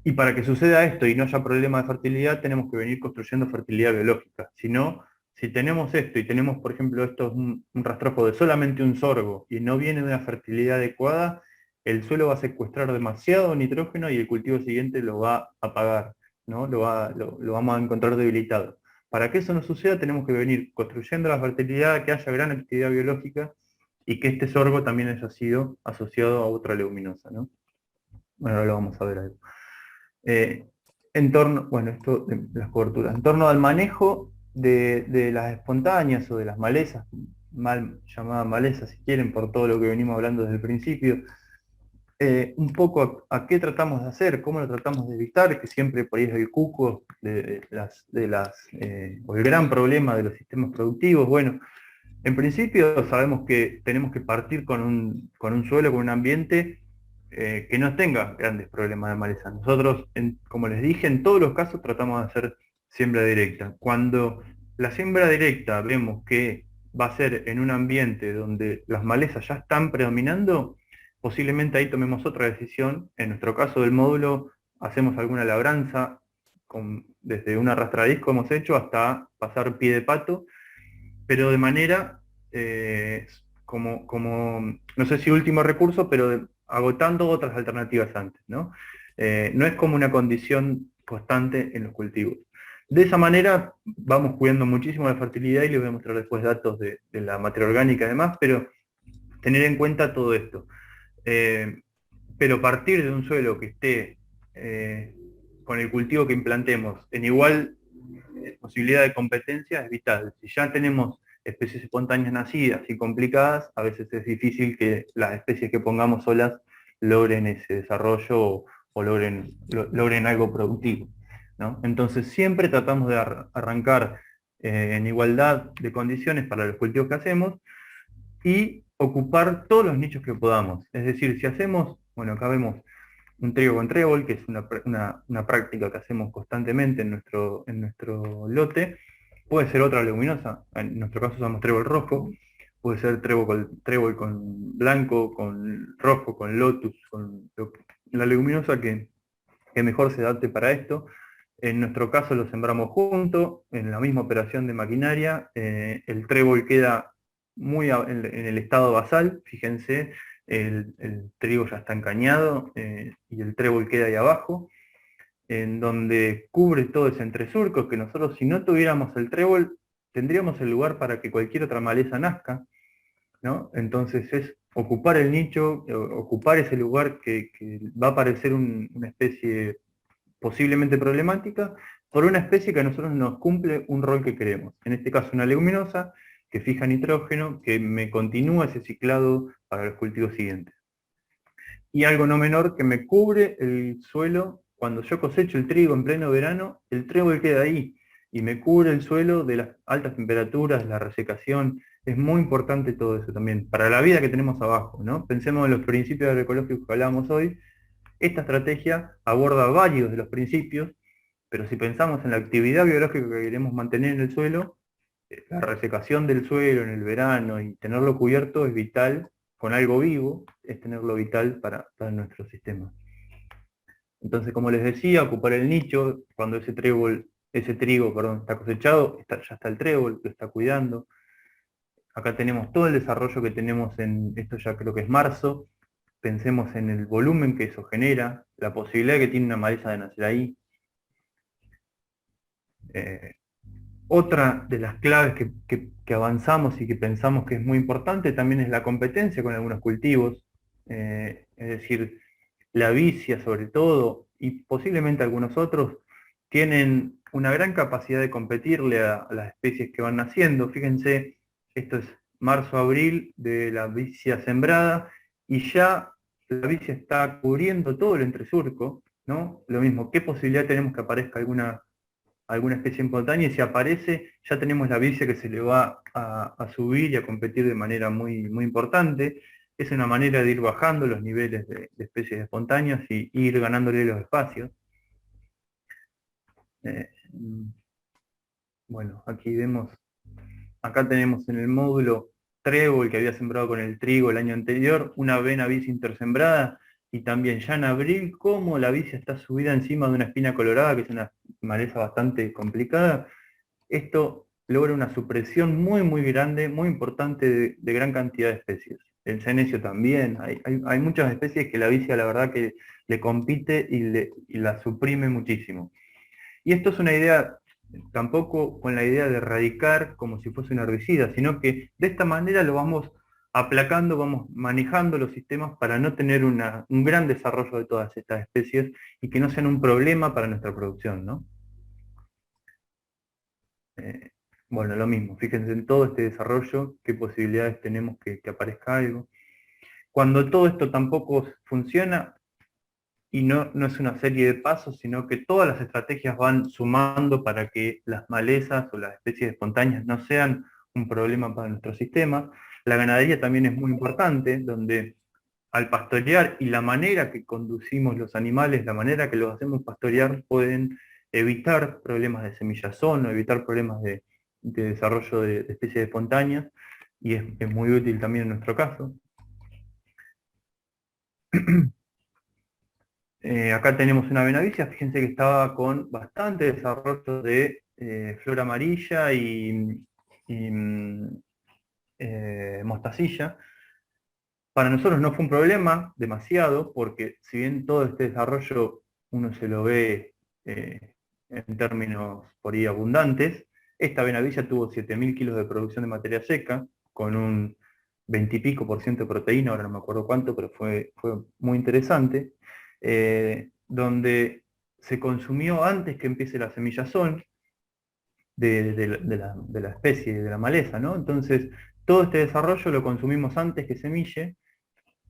Speaker 2: Y para que suceda esto y no haya problema de fertilidad, tenemos que venir construyendo fertilidad biológica. Si no, si tenemos esto y tenemos, por ejemplo, esto es un rastrojo de solamente un sorgo y no viene de una fertilidad adecuada, el suelo va a secuestrar demasiado nitrógeno y el cultivo siguiente lo va a apagar, ¿no? Lo vamos a encontrar debilitado. Para que eso no suceda, tenemos que venir construyendo la fertilidad, que haya gran actividad biológica y que este sorgo también haya sido asociado a otra leguminosa, ¿no? Bueno, ahora lo vamos a ver ahí. Esto de las coberturas. En torno al manejo de las espontáneas o de las malezas, mal llamadas malezas si quieren, por todo lo que venimos hablando desde el principio, un poco a qué tratamos de hacer, cómo lo tratamos de evitar, que siempre por ahí es el cuco o el gran problema de los sistemas productivos. Bueno, en principio sabemos que tenemos que partir con un suelo, con un ambiente que no tenga grandes problemas de maleza. Nosotros, como les dije, en todos los casos tratamos de hacer siembra directa. Cuando la siembra directa vemos que va a ser en un ambiente donde las malezas ya están predominando, posiblemente ahí tomemos otra decisión. En nuestro caso del módulo, hacemos alguna labranza, desde un arrastradisco hemos hecho hasta pasar pie de pato, pero de manera, no sé si último recurso, pero agotando otras alternativas antes, ¿no? No es como una condición constante en los cultivos. De esa manera vamos cuidando muchísimo la fertilidad y les voy a mostrar después datos de la materia orgánica y demás, pero tener en cuenta todo esto. Pero partir de un suelo que esté con el cultivo que implantemos en igual posibilidad de competencia es vital. Si ya tenemos especies espontáneas nacidas y complicadas, a veces es difícil que las especies que pongamos solas logren ese desarrollo o logren algo productivo, ¿no? Entonces siempre tratamos de arrancar en igualdad de condiciones para los cultivos que hacemos y ocupar todos los nichos que podamos. Es decir, si hacemos, bueno, acá vemos un trigo con trébol, que es una práctica que hacemos constantemente en nuestro lote. Puede ser otra leguminosa, en nuestro caso usamos trébol rojo, puede ser trébol con blanco, con rojo, con lotus, con la leguminosa que mejor se adapte para esto. En nuestro caso lo sembramos junto, en la misma operación de maquinaria. El trébol queda muy en el estado basal, fíjense, el trigo ya está encañado y el trébol queda ahí abajo, en donde cubre todo ese entresurco que nosotros, si no tuviéramos el trébol, tendríamos el lugar para que cualquier otra maleza nazca. ¿no? Entonces es ocupar el nicho, ocupar ese lugar que va a parecer una especie posiblemente problemática, por una especie que a nosotros nos cumple un rol que queremos. En este caso una leguminosa que fija nitrógeno, que me continúa ese ciclado para los cultivos siguientes. Y algo no menor que me cubre el suelo. Cuando yo cosecho el trigo en pleno verano, el trébol queda ahí y me cubre el suelo de las altas temperaturas, la resecación. Es muy importante todo eso también, para la vida que tenemos abajo, ¿no? Pensemos en los principios agroecológicos que hablábamos hoy. Esta estrategia aborda varios de los principios, pero si pensamos en la actividad biológica que queremos mantener en el suelo, la resecación del suelo en el verano y tenerlo cubierto es vital, con algo vivo, es tenerlo vital para nuestro sistema. Entonces, como les decía, ocupar el nicho, cuando ese trigo, está cosechado, ya está el trébol, lo está cuidando. Acá tenemos todo el desarrollo que tenemos en, esto ya creo que es marzo, pensemos en el volumen que eso genera, la posibilidad que tiene una maleza de nacer ahí. Otra de las claves que avanzamos y que pensamos que es muy importante también es la competencia con algunos cultivos, es decir, la vicia sobre todo, y posiblemente algunos otros, tienen una gran capacidad de competirle a las especies que van naciendo. Fíjense, esto es marzo-abril de la vicia sembrada, y ya la vicia está cubriendo todo el entresurco, ¿no? Lo mismo, ¿qué posibilidad tenemos que aparezca alguna especie espontánea? Y si aparece, ya tenemos la vicia que se le va a subir y a competir de manera muy, muy importante. Es una manera de ir bajando los niveles de especies espontáneas y ir ganándole los espacios. Bueno, aquí vemos, acá tenemos en el módulo trébol que había sembrado con el trigo el año anterior, una avena vicia intersembrada, y también ya en abril, como la vicia está subida encima de una espina colorada, que es una maleza bastante complicada. Esto logra una supresión muy, muy grande, muy importante de gran cantidad de especies. El senecio también, hay muchas especies que la vicia la verdad que le compite y la suprime muchísimo. Y esto es una idea, tampoco con la idea de erradicar como si fuese un herbicida, sino que de esta manera lo vamos aplacando, vamos manejando los sistemas para no tener un gran desarrollo de todas estas especies y que no sean un problema para nuestra producción, ¿no? Bueno, lo mismo, fíjense en todo este desarrollo, qué posibilidades tenemos que aparezca algo. Cuando todo esto tampoco funciona, y no es una serie de pasos, sino que todas las estrategias van sumando para que las malezas o las especies espontáneas no sean un problema para nuestro sistema. La ganadería también es muy importante, donde al pastorear y la manera que conducimos los animales, la manera que los hacemos pastorear, pueden evitar problemas de semillazón o evitar problemas de desarrollo de especies espontáneas, y es muy útil también en nuestro caso. Acá tenemos una benavicia, fíjense que estaba con bastante desarrollo de flor amarilla y mostacilla. Para nosotros no fue un problema demasiado, porque si bien todo este desarrollo uno se lo ve en términos por ahí abundantes, esta benavicia tuvo 7.000 kilos de producción de materia seca, con un 20 y pico % de proteína, ahora no me acuerdo cuánto, pero fue muy interesante, donde se consumió antes que empiece la semillazón de la especie, de la maleza, ¿no? Entonces, todo este desarrollo lo consumimos antes que semille,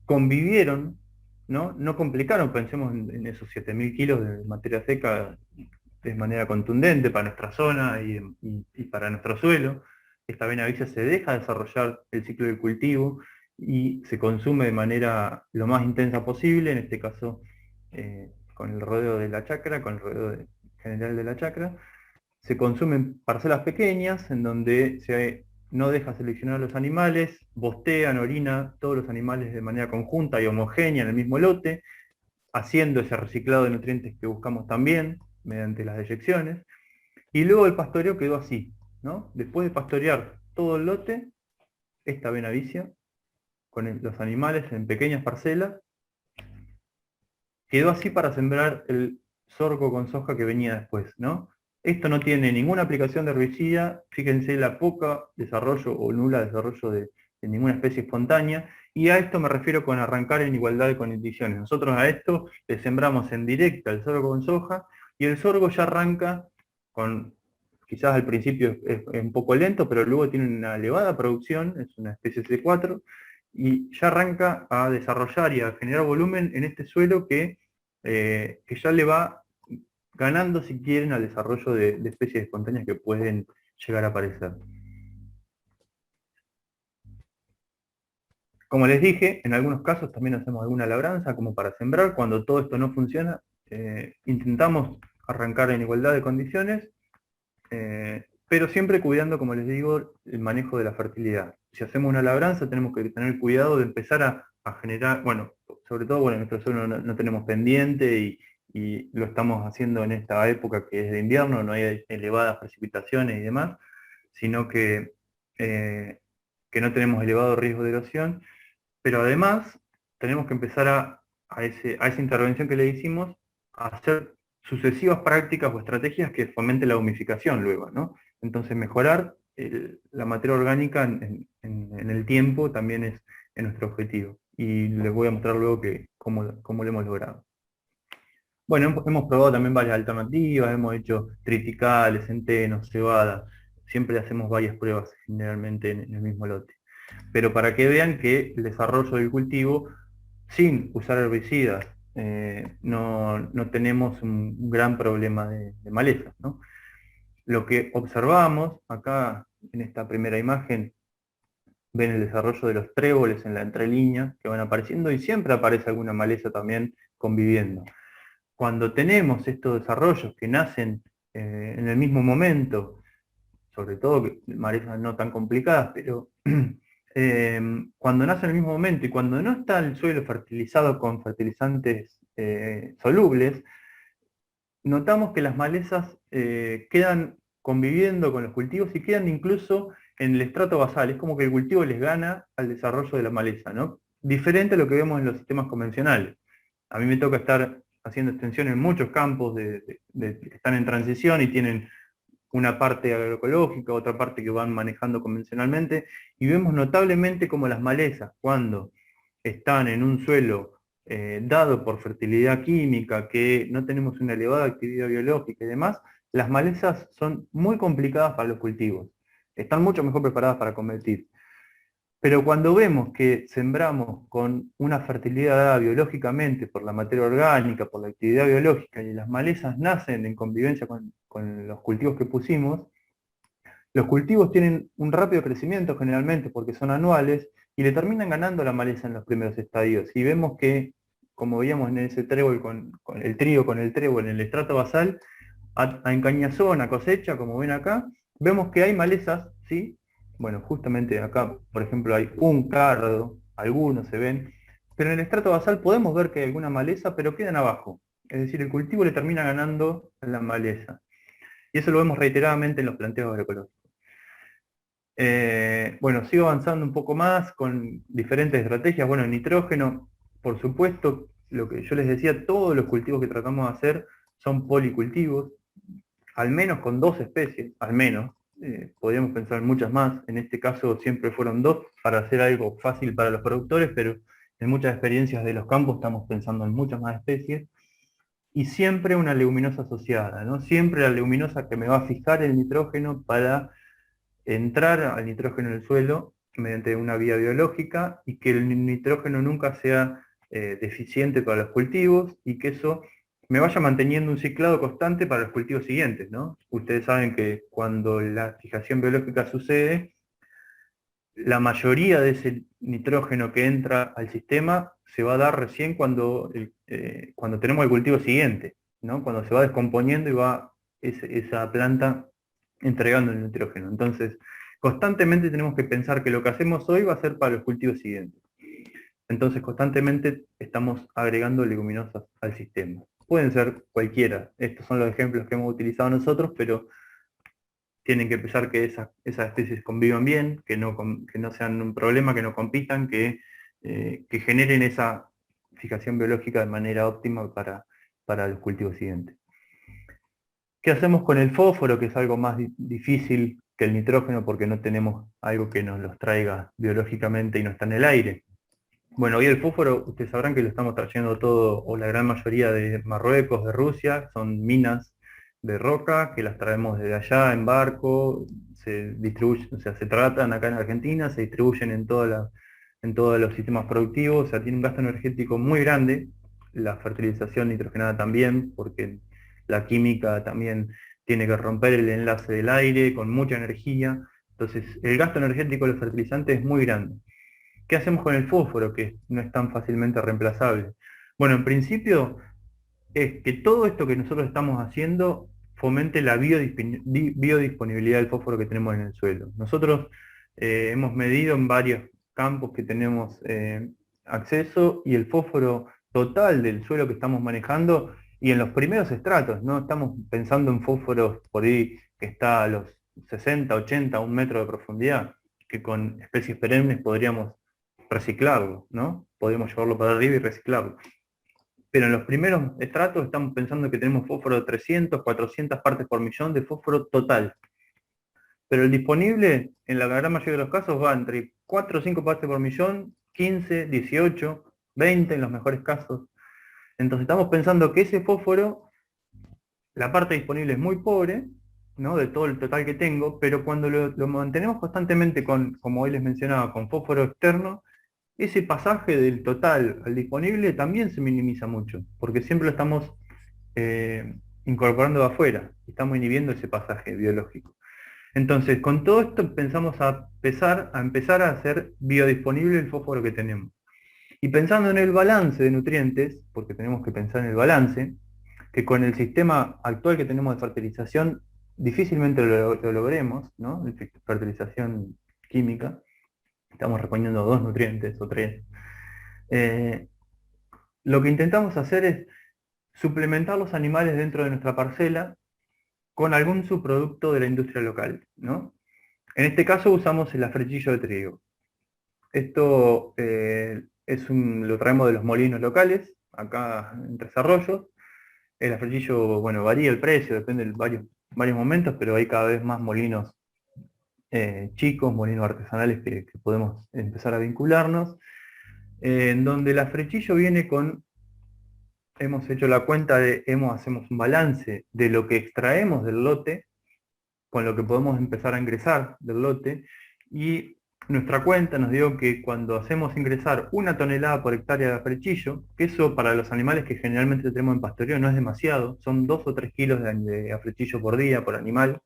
Speaker 2: convivieron, no complicaron, pensemos en esos 7.000 kilos de materia seca de manera contundente para nuestra zona y para nuestro suelo. Esta benavicia se deja desarrollar el ciclo del cultivo y se consume de manera lo más intensa posible, en este caso con el rodeo de la chacra, con el rodeo general de la chacra. Se consumen parcelas pequeñas en donde no deja seleccionar a los animales, bostean, orina todos los animales de manera conjunta y homogénea en el mismo lote, haciendo ese reciclado de nutrientes que buscamos también mediante las deyecciones. Y luego el pastoreo quedó así, ¿no? Después de pastorear todo el lote, esta benavicia, con los animales en pequeñas parcelas, quedó así para sembrar el sorgo con soja que venía después, ¿no? Esto no tiene ninguna aplicación de herbicida, fíjense la poca desarrollo o nula desarrollo de de ninguna especie espontánea, y a esto me refiero con arrancar en igualdad de condiciones. Nosotros a esto le sembramos en directa el sorgo con soja, y el sorgo ya arranca con, quizás al principio es un poco lento, pero luego tiene una elevada producción, es una especie C4, y ya arranca a desarrollar y a generar volumen en este suelo que ya le va ganando, si quieren, al desarrollo de especies espontáneas que pueden llegar a aparecer. Como les dije, en algunos casos también hacemos alguna labranza como para sembrar. Cuando todo esto no funciona, intentamos arrancar en igualdad de condiciones, pero siempre cuidando, como les digo, el manejo de la fertilidad. Si hacemos una labranza tenemos que tener cuidado de empezar a generar, bueno, sobre todo, bueno, en nuestro suelo no tenemos pendiente y lo estamos haciendo en esta época que es de invierno, no hay elevadas precipitaciones y demás, sino que no tenemos elevado riesgo de erosión, pero además tenemos que empezar a esa intervención que le hicimos, a hacer sucesivas prácticas o estrategias que fomenten la humificación luego, ¿no? Entonces mejorar la materia orgánica en el tiempo también es nuestro objetivo. Y les voy a mostrar luego cómo lo hemos logrado. Bueno, hemos probado también varias alternativas, hemos hecho triticales, centenos, cebada. Siempre hacemos varias pruebas generalmente en el mismo lote. Pero para que vean que el desarrollo del cultivo, sin usar herbicidas, no tenemos un gran problema de malezas, ¿no? Lo que observamos acá en esta primera imagen, ven el desarrollo de los tréboles en la entrelínea que van apareciendo y siempre aparece alguna maleza también conviviendo. Cuando tenemos estos desarrollos que nacen en el mismo momento, sobre todo malezas no tan complicadas, pero cuando nace en el mismo momento y cuando no está el suelo fertilizado con fertilizantes solubles, notamos que las malezas quedan conviviendo con los cultivos y quedan incluso en el estrato basal. Es como que el cultivo les gana al desarrollo de la maleza, ¿no? Diferente a lo que vemos en los sistemas convencionales. A mí me toca estar haciendo extensión en muchos campos que están en transición y tienen una parte agroecológica, otra parte que van manejando convencionalmente, y vemos notablemente como las malezas, cuando están en un suelo dado por fertilidad química, que no tenemos una elevada actividad biológica y demás, las malezas son muy complicadas para los cultivos. Están mucho mejor preparadas para competir. Pero cuando vemos que sembramos con una fertilidad dada biológicamente por la materia orgánica, por la actividad biológica, y las malezas nacen en convivencia con los cultivos que pusimos, los cultivos tienen un rápido crecimiento generalmente porque son anuales, y le terminan ganando la maleza en los primeros estadios. Y vemos que, como veíamos en ese trébol con el trío, con el trébol en el estrato basal, a encañazón, a cosecha, como ven acá, vemos que hay malezas, ¿sí? Bueno, justamente acá, por ejemplo, hay un cardo, algunos se ven, pero en el estrato basal podemos ver que hay alguna maleza, pero quedan abajo. Es decir, el cultivo le termina ganando la maleza. Y eso lo vemos reiteradamente en los planteos agroecológicos. Bueno, sigo avanzando un poco más con diferentes estrategias. Bueno, el nitrógeno, por supuesto, lo que yo les decía, todos los cultivos que tratamos de hacer son policultivos, al menos con 2 especies, al menos. Podríamos pensar en muchas más, en este caso siempre fueron 2 para hacer algo fácil para los productores, pero en muchas experiencias de los campos estamos pensando en muchas más especies. Y siempre una leguminosa asociada, ¿no? Siempre la leguminosa que me va a fijar el nitrógeno para entrar al nitrógeno en el suelo mediante una vía biológica, y que el nitrógeno nunca sea deficiente para los cultivos, y que eso me vaya manteniendo un ciclado constante para los cultivos siguientes, ¿no? Ustedes saben que cuando la fijación biológica sucede, la mayoría de ese nitrógeno que entra al sistema se va a dar recién cuando tenemos el cultivo siguiente, ¿no? Cuando se va descomponiendo y va esa planta entregando el nitrógeno. Entonces, constantemente tenemos que pensar que lo que hacemos hoy va a ser para los cultivos siguientes. Entonces, constantemente estamos agregando leguminosas al sistema. Pueden ser cualquiera. Estos son los ejemplos que hemos utilizado nosotros, pero tienen que pensar que esas especies convivan bien, que no sean un problema, que no compitan, que generen esa fijación biológica de manera óptima para los cultivos siguientes. ¿Qué hacemos con el fósforo, que es algo más difícil que el nitrógeno porque no tenemos algo que nos los traiga biológicamente y no está en el aire. Bueno, hoy el fósforo, ustedes sabrán que lo estamos trayendo todo, o la gran mayoría de Marruecos, de Rusia, son minas de roca, que las traemos desde allá en barco, se distribuyen, o sea, se tratan acá en Argentina, se distribuyen en todos los sistemas productivos, o sea, tiene un gasto energético muy grande, la fertilización nitrogenada también, porque la química también tiene que romper el enlace del aire con mucha energía, entonces el gasto energético de los fertilizantes es muy grande. ¿Qué hacemos con el fósforo, que no es tan fácilmente reemplazable? Bueno, en principio es que todo esto que nosotros estamos haciendo fomente la biodisponibilidad del fósforo que tenemos en el suelo. Nosotros hemos medido en varios campos que tenemos acceso y el fósforo total del suelo que estamos manejando y en los primeros estratos, no estamos pensando en fósforos por ahí que está a los 60, 80, 1 metro de profundidad, que con especies perennes podríamos reciclarlo, ¿no? Podríamos llevarlo para arriba y reciclarlo. Pero en los primeros estratos estamos pensando que tenemos fósforo de 300, 400 partes por millón de fósforo total. Pero el disponible, en la gran mayoría de los casos, va entre 4 o 5 partes por millón, 15, 18, 20 en los mejores casos. Entonces estamos pensando que ese fósforo, la parte disponible es muy pobre, ¿no? De todo el total que tengo, pero cuando lo mantenemos constantemente con, como hoy les mencionaba, con fósforo externo, ese pasaje del total al disponible también se minimiza mucho, porque siempre lo estamos incorporando de afuera, estamos inhibiendo ese pasaje biológico. Entonces, con todo esto pensamos a empezar a hacer biodisponible el fósforo que tenemos. Y pensando en el balance de nutrientes, porque tenemos que pensar en el balance, que con el sistema actual que tenemos de fertilización difícilmente lo logremos, ¿no? Fertilización química, estamos reponiendo 2 nutrientes o 3. Lo que intentamos hacer es suplementar los animales dentro de nuestra parcela con algún subproducto de la industria local, ¿no? En este caso usamos el afrechillo de trigo. Esto lo traemos de los molinos locales, acá en Tres Arroyos. El afrechillo, bueno, varía el precio, depende de varios momentos, pero hay cada vez más molinos chicos, molinos artesanales que podemos empezar a vincularnos, en donde el afrechillo viene con, hemos hecho la cuenta hacemos un balance de lo que extraemos del lote, con lo que podemos empezar a ingresar del lote, y nuestra cuenta nos dio que cuando hacemos ingresar 1 tonelada por hectárea de afrechillo, que eso para los animales que generalmente tenemos en pastoreo no es demasiado, son 2 o 3 kilos de afrechillo por día, por animal,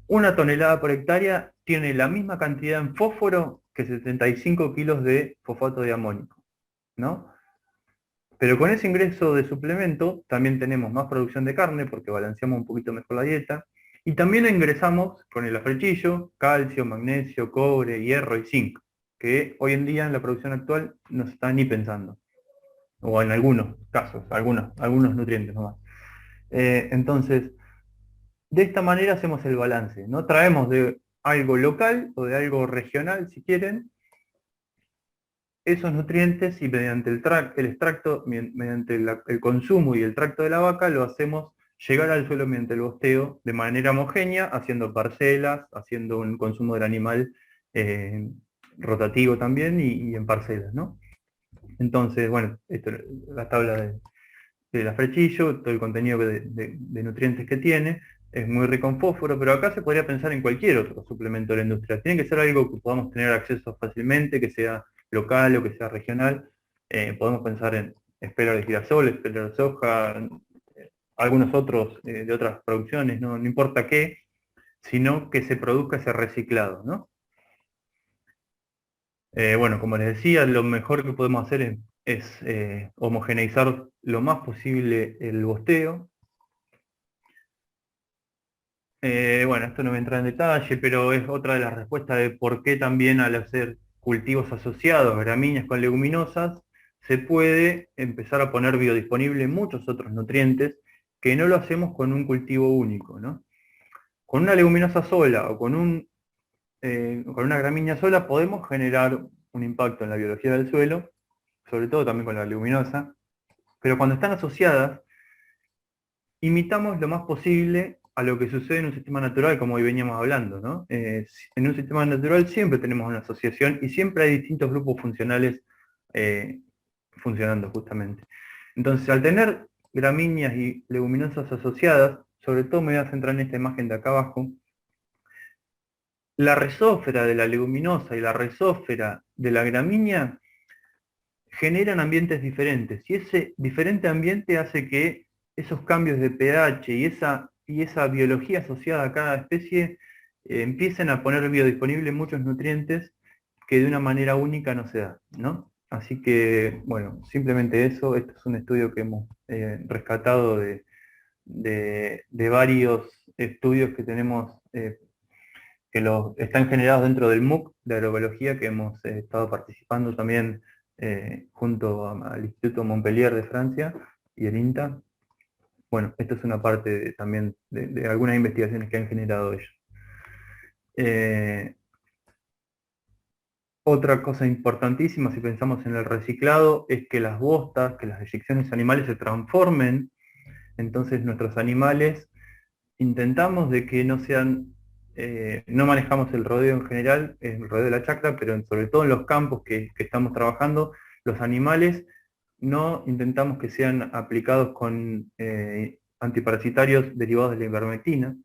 Speaker 2: 1 tonelada por hectárea tiene la misma cantidad en fósforo que 75 kilos de fosfato de amónico, ¿no? Pero con ese ingreso de suplemento también tenemos más producción de carne porque balanceamos un poquito mejor la dieta, y también ingresamos con el afrechillo calcio, magnesio, cobre, hierro y zinc, que hoy en día en la producción actual no se está ni pensando, o en algunos casos, algunos nutrientes nomás. Entonces, de esta manera hacemos el balance, ¿no? Traemos de algo local o de algo regional, si quieren, esos nutrientes, y mediante el extracto, mediante el consumo y el tracto de la vaca, lo hacemos llegar al suelo mediante el bosteo de manera homogénea, haciendo parcelas, haciendo un consumo del animal rotativo también y en parcelas, ¿no? Entonces, bueno, esto, la tabla del afrechillo, todo el contenido de nutrientes que tiene, es muy rico en fósforo, pero acá se podría pensar en cualquier otro suplemento de la industria. Tiene que ser algo que podamos tener acceso fácilmente, que sea local o que sea regional. Podemos pensar en espelor de girasol, espelor de soja, algunos otros de otras producciones, no importa qué, sino que se produzca ese reciclado, ¿no? Bueno, como les decía, lo mejor que podemos hacer es homogeneizar lo más posible el bosteo. Bueno, esto no me entra en detalle, pero es otra de las respuestas de por qué también al hacer cultivos asociados, gramíneas con leguminosas, se puede empezar a poner biodisponible muchos otros nutrientes que no lo hacemos con un cultivo único, ¿no? Con una leguminosa sola o con una gramínea sola podemos generar un impacto en la biología del suelo, sobre todo también con la leguminosa, pero cuando están asociadas, imitamos lo más posible a lo que sucede en un sistema natural, como hoy veníamos hablando, ¿no? En un sistema natural siempre tenemos una asociación y siempre hay distintos grupos funcionales funcionando justamente. Entonces, al tener gramíneas y leguminosas asociadas, sobre todo me voy a centrar en esta imagen de acá abajo, la rhizósfera de la leguminosa y la rhizósfera de la gramínea generan ambientes diferentes, y ese diferente ambiente hace que esos cambios de pH y esa biología asociada a cada especie empiecen a poner biodisponibles muchos nutrientes que de una manera única no se da, ¿no? Así que, bueno, simplemente eso. Este es un estudio que hemos rescatado de varios estudios que tenemos, están generados dentro del MOOC de aerobiología, que hemos estado participando también junto al Instituto Montpellier de Francia y el INTA. Bueno, esto es una parte también de algunas investigaciones que han generado ellos. Otra cosa importantísima, si pensamos en el reciclado, es que las bostas, que las deyecciones animales se transformen. Entonces nuestros animales intentamos de que no sean, no manejamos el rodeo en general, el rodeo de la chacra, pero sobre todo en los campos que estamos trabajando, los animales no intentamos que sean aplicados con antiparasitarios derivados de la ivermectina,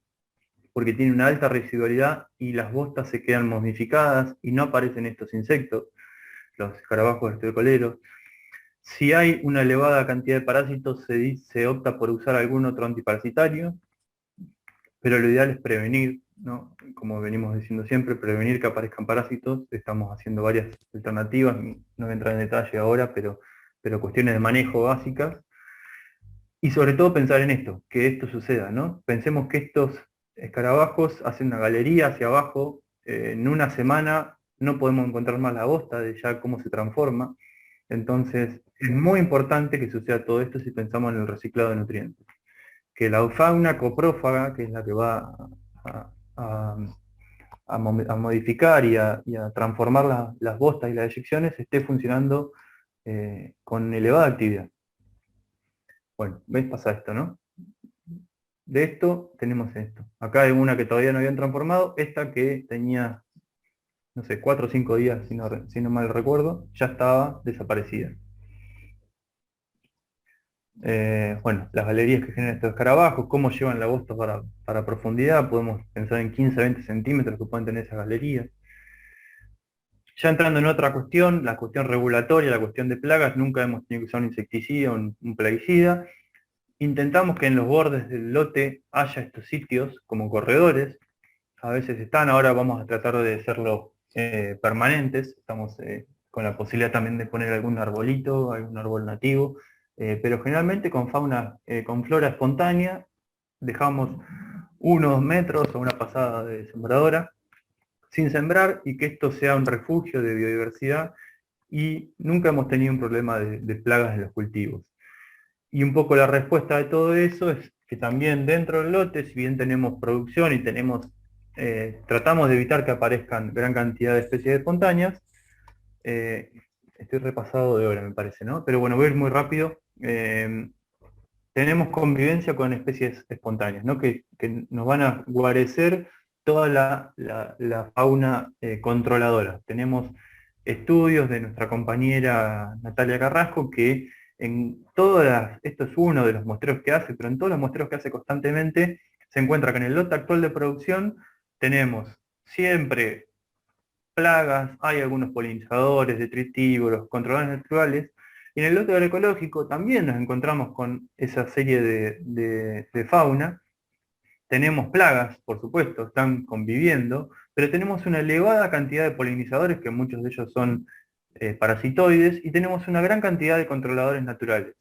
Speaker 2: porque tiene una alta residualidad y las bostas se quedan momificadas y no aparecen estos insectos, los escarabajos estercoleros. Si hay una elevada cantidad de parásitos, se opta por usar algún otro antiparasitario, pero lo ideal es prevenir, ¿no? Como venimos diciendo siempre, prevenir que aparezcan parásitos. Estamos haciendo varias alternativas, no voy a entrar en detalle ahora, pero cuestiones de manejo básicas. Y sobre todo pensar en esto, que esto suceda, ¿no? Pensemos que estos escarabajos hacen una galería hacia abajo, en una semana no podemos encontrar más la bosta de ya cómo se transforma. Entonces, es muy importante que suceda todo esto si pensamos en el reciclado de nutrientes. Que la fauna coprófaga, que es la que va a modificar y a transformar las bostas y las eyecciones, esté funcionando con elevada actividad. Bueno, ¿ves? Pasa esto, ¿no? De esto tenemos esto. Acá hay una que todavía no habían transformado, esta que tenía, no sé, 4 o 5 días, si no mal recuerdo, ya estaba desaparecida. Bueno, las galerías que generan estos escarabajos, cómo llevan la bosta para profundidad, podemos pensar en 15-20 centímetros que pueden tener esas galerías. Ya entrando en otra cuestión, la cuestión regulatoria, la cuestión de plagas, nunca hemos tenido que usar un insecticida o un plaguicida. Intentamos que en los bordes del lote haya estos sitios como corredores. A veces están, ahora vamos a tratar de hacerlo permanentes. Estamos con la posibilidad también de poner algún arbolito, algún árbol nativo, pero generalmente con fauna, con flora espontánea, dejamos 1 o 2 metros o una pasada de sembradora sin sembrar, y que esto sea un refugio de biodiversidad, y nunca hemos tenido un problema de plagas en los cultivos. Y un poco la respuesta de todo eso es que también dentro del lote, si bien tenemos producción y tratamos de evitar que aparezcan gran cantidad de especies espontáneas, estoy repasado de hora me parece, ¿no? Pero bueno, voy a ir muy rápido. Tenemos convivencia con especies espontáneas, ¿no? Que nos van a guarecer toda la fauna controladora. Tenemos estudios de nuestra compañera Natalia Carrasco que en esto es uno de los muestreos que hace, pero en todos los muestreos que hace constantemente, se encuentra que en el lote actual de producción tenemos siempre plagas, hay algunos polinizadores, detritívoros, controladores naturales, y en el lote agroecológico también nos encontramos con esa serie de fauna. Tenemos plagas, por supuesto, están conviviendo, pero tenemos una elevada cantidad de polinizadores, que muchos de ellos son parasitoides, y tenemos una gran cantidad de controladores naturales.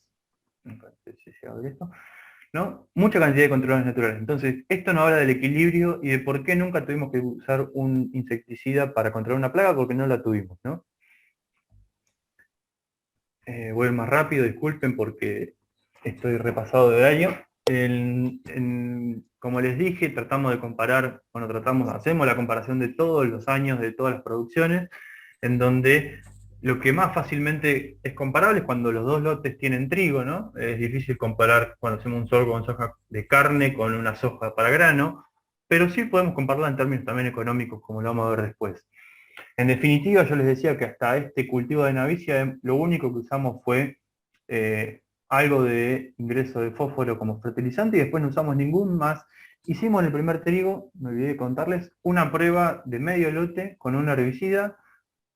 Speaker 2: ¿No? Mucha cantidad de controladores naturales. Entonces, esto nos habla del equilibrio y de por qué nunca tuvimos que usar un insecticida para controlar una plaga, porque no la tuvimos, ¿no? Voy a ir más rápido, disculpen porque estoy repasado de horario. Como les dije, tratamos de comparar, hacemos la comparación de todos los años, de todas las producciones, en donde Lo que más fácilmente es comparable es cuando los dos lotes tienen trigo, ¿no? Es difícil comparar cuando hacemos un sorgo con soja de carne con una soja para grano, pero sí podemos compararla en términos también económicos, como lo vamos a ver después. En definitiva, yo les decía que hasta este cultivo de Navicia, lo único que usamos fue algo de ingreso de fósforo como fertilizante y después no usamos ningún más. Hicimos en el primer trigo, me olvidé de contarles, una prueba de medio lote con un herbicida,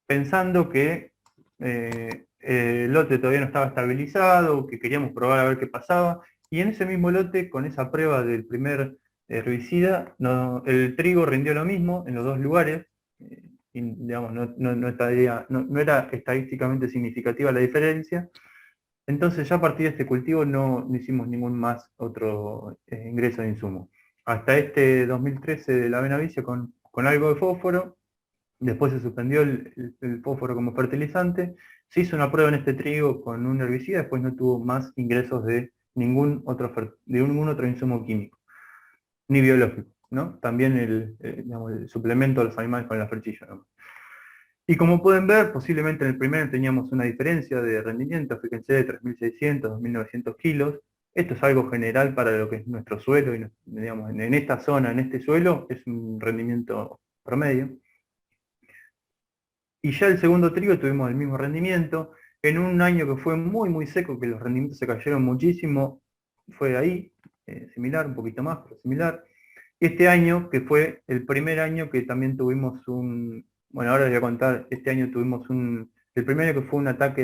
Speaker 2: pensando que el lote todavía no estaba estabilizado, que queríamos probar a ver qué pasaba, y en ese mismo lote, con esa prueba del primer herbicida, el trigo rindió lo mismo en los dos lugares, y, digamos, no era estadísticamente significativa la diferencia. Entonces ya a partir de este cultivo no hicimos ningún más otro ingreso de insumo. Hasta este 2013 de la Benavicia con algo de fósforo. Después se suspendió el fósforo como fertilizante, se hizo una prueba en este trigo con un herbicida, después no tuvo más ingresos de ningún otro insumo químico, ni biológico, ¿no? También digamos, el suplemento a los animales con la ferchilla, ¿no? Y como pueden ver, posiblemente en el primero teníamos una diferencia de rendimiento, fíjense, de 3.600, 2.900 kilos. Esto es algo general para lo que es nuestro suelo, y digamos, en esta zona, en este suelo, es un rendimiento promedio. Y ya el segundo trigo tuvimos el mismo rendimiento. En un año que fue muy, muy seco, que los rendimientos se cayeron muchísimo, fue ahí, similar, un poquito más, pero similar. Este año, que fue el primer año que también tuvimos bueno, ahora les voy a contar, este año tuvimos el primer año que fue un ataque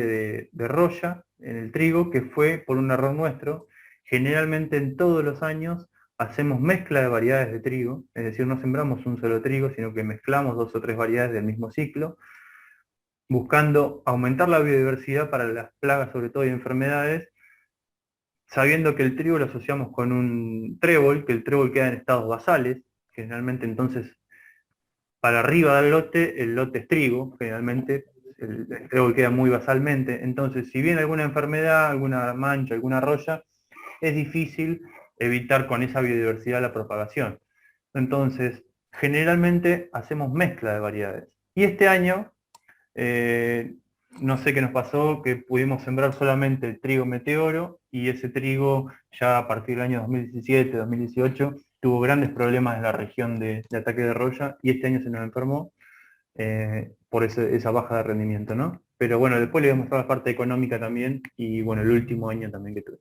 Speaker 2: de roya en el trigo, que fue por un error nuestro. Generalmente en todos los años hacemos mezcla de variedades de trigo, es decir, no sembramos un solo trigo, sino que mezclamos 2 o 3 variedades del mismo ciclo, buscando aumentar la biodiversidad para las plagas, sobre todo, y enfermedades, sabiendo que el trigo lo asociamos con un trébol, que el trébol queda en estados basales, generalmente entonces para arriba del lote, el lote es trigo, generalmente el trébol queda muy basalmente, entonces si viene alguna enfermedad, alguna mancha, alguna roya, es difícil evitar con esa biodiversidad la propagación. Entonces, generalmente hacemos mezcla de variedades. Y este año, no sé qué nos pasó, que pudimos sembrar solamente el trigo meteoro, y ese trigo ya a partir del año 2017, 2018, tuvo grandes problemas en la región de ataque de roya, y este año se nos enfermó por esa baja de rendimiento, ¿no? Pero bueno, después les voy a mostrar la parte económica también, y bueno, el último año también que tuve.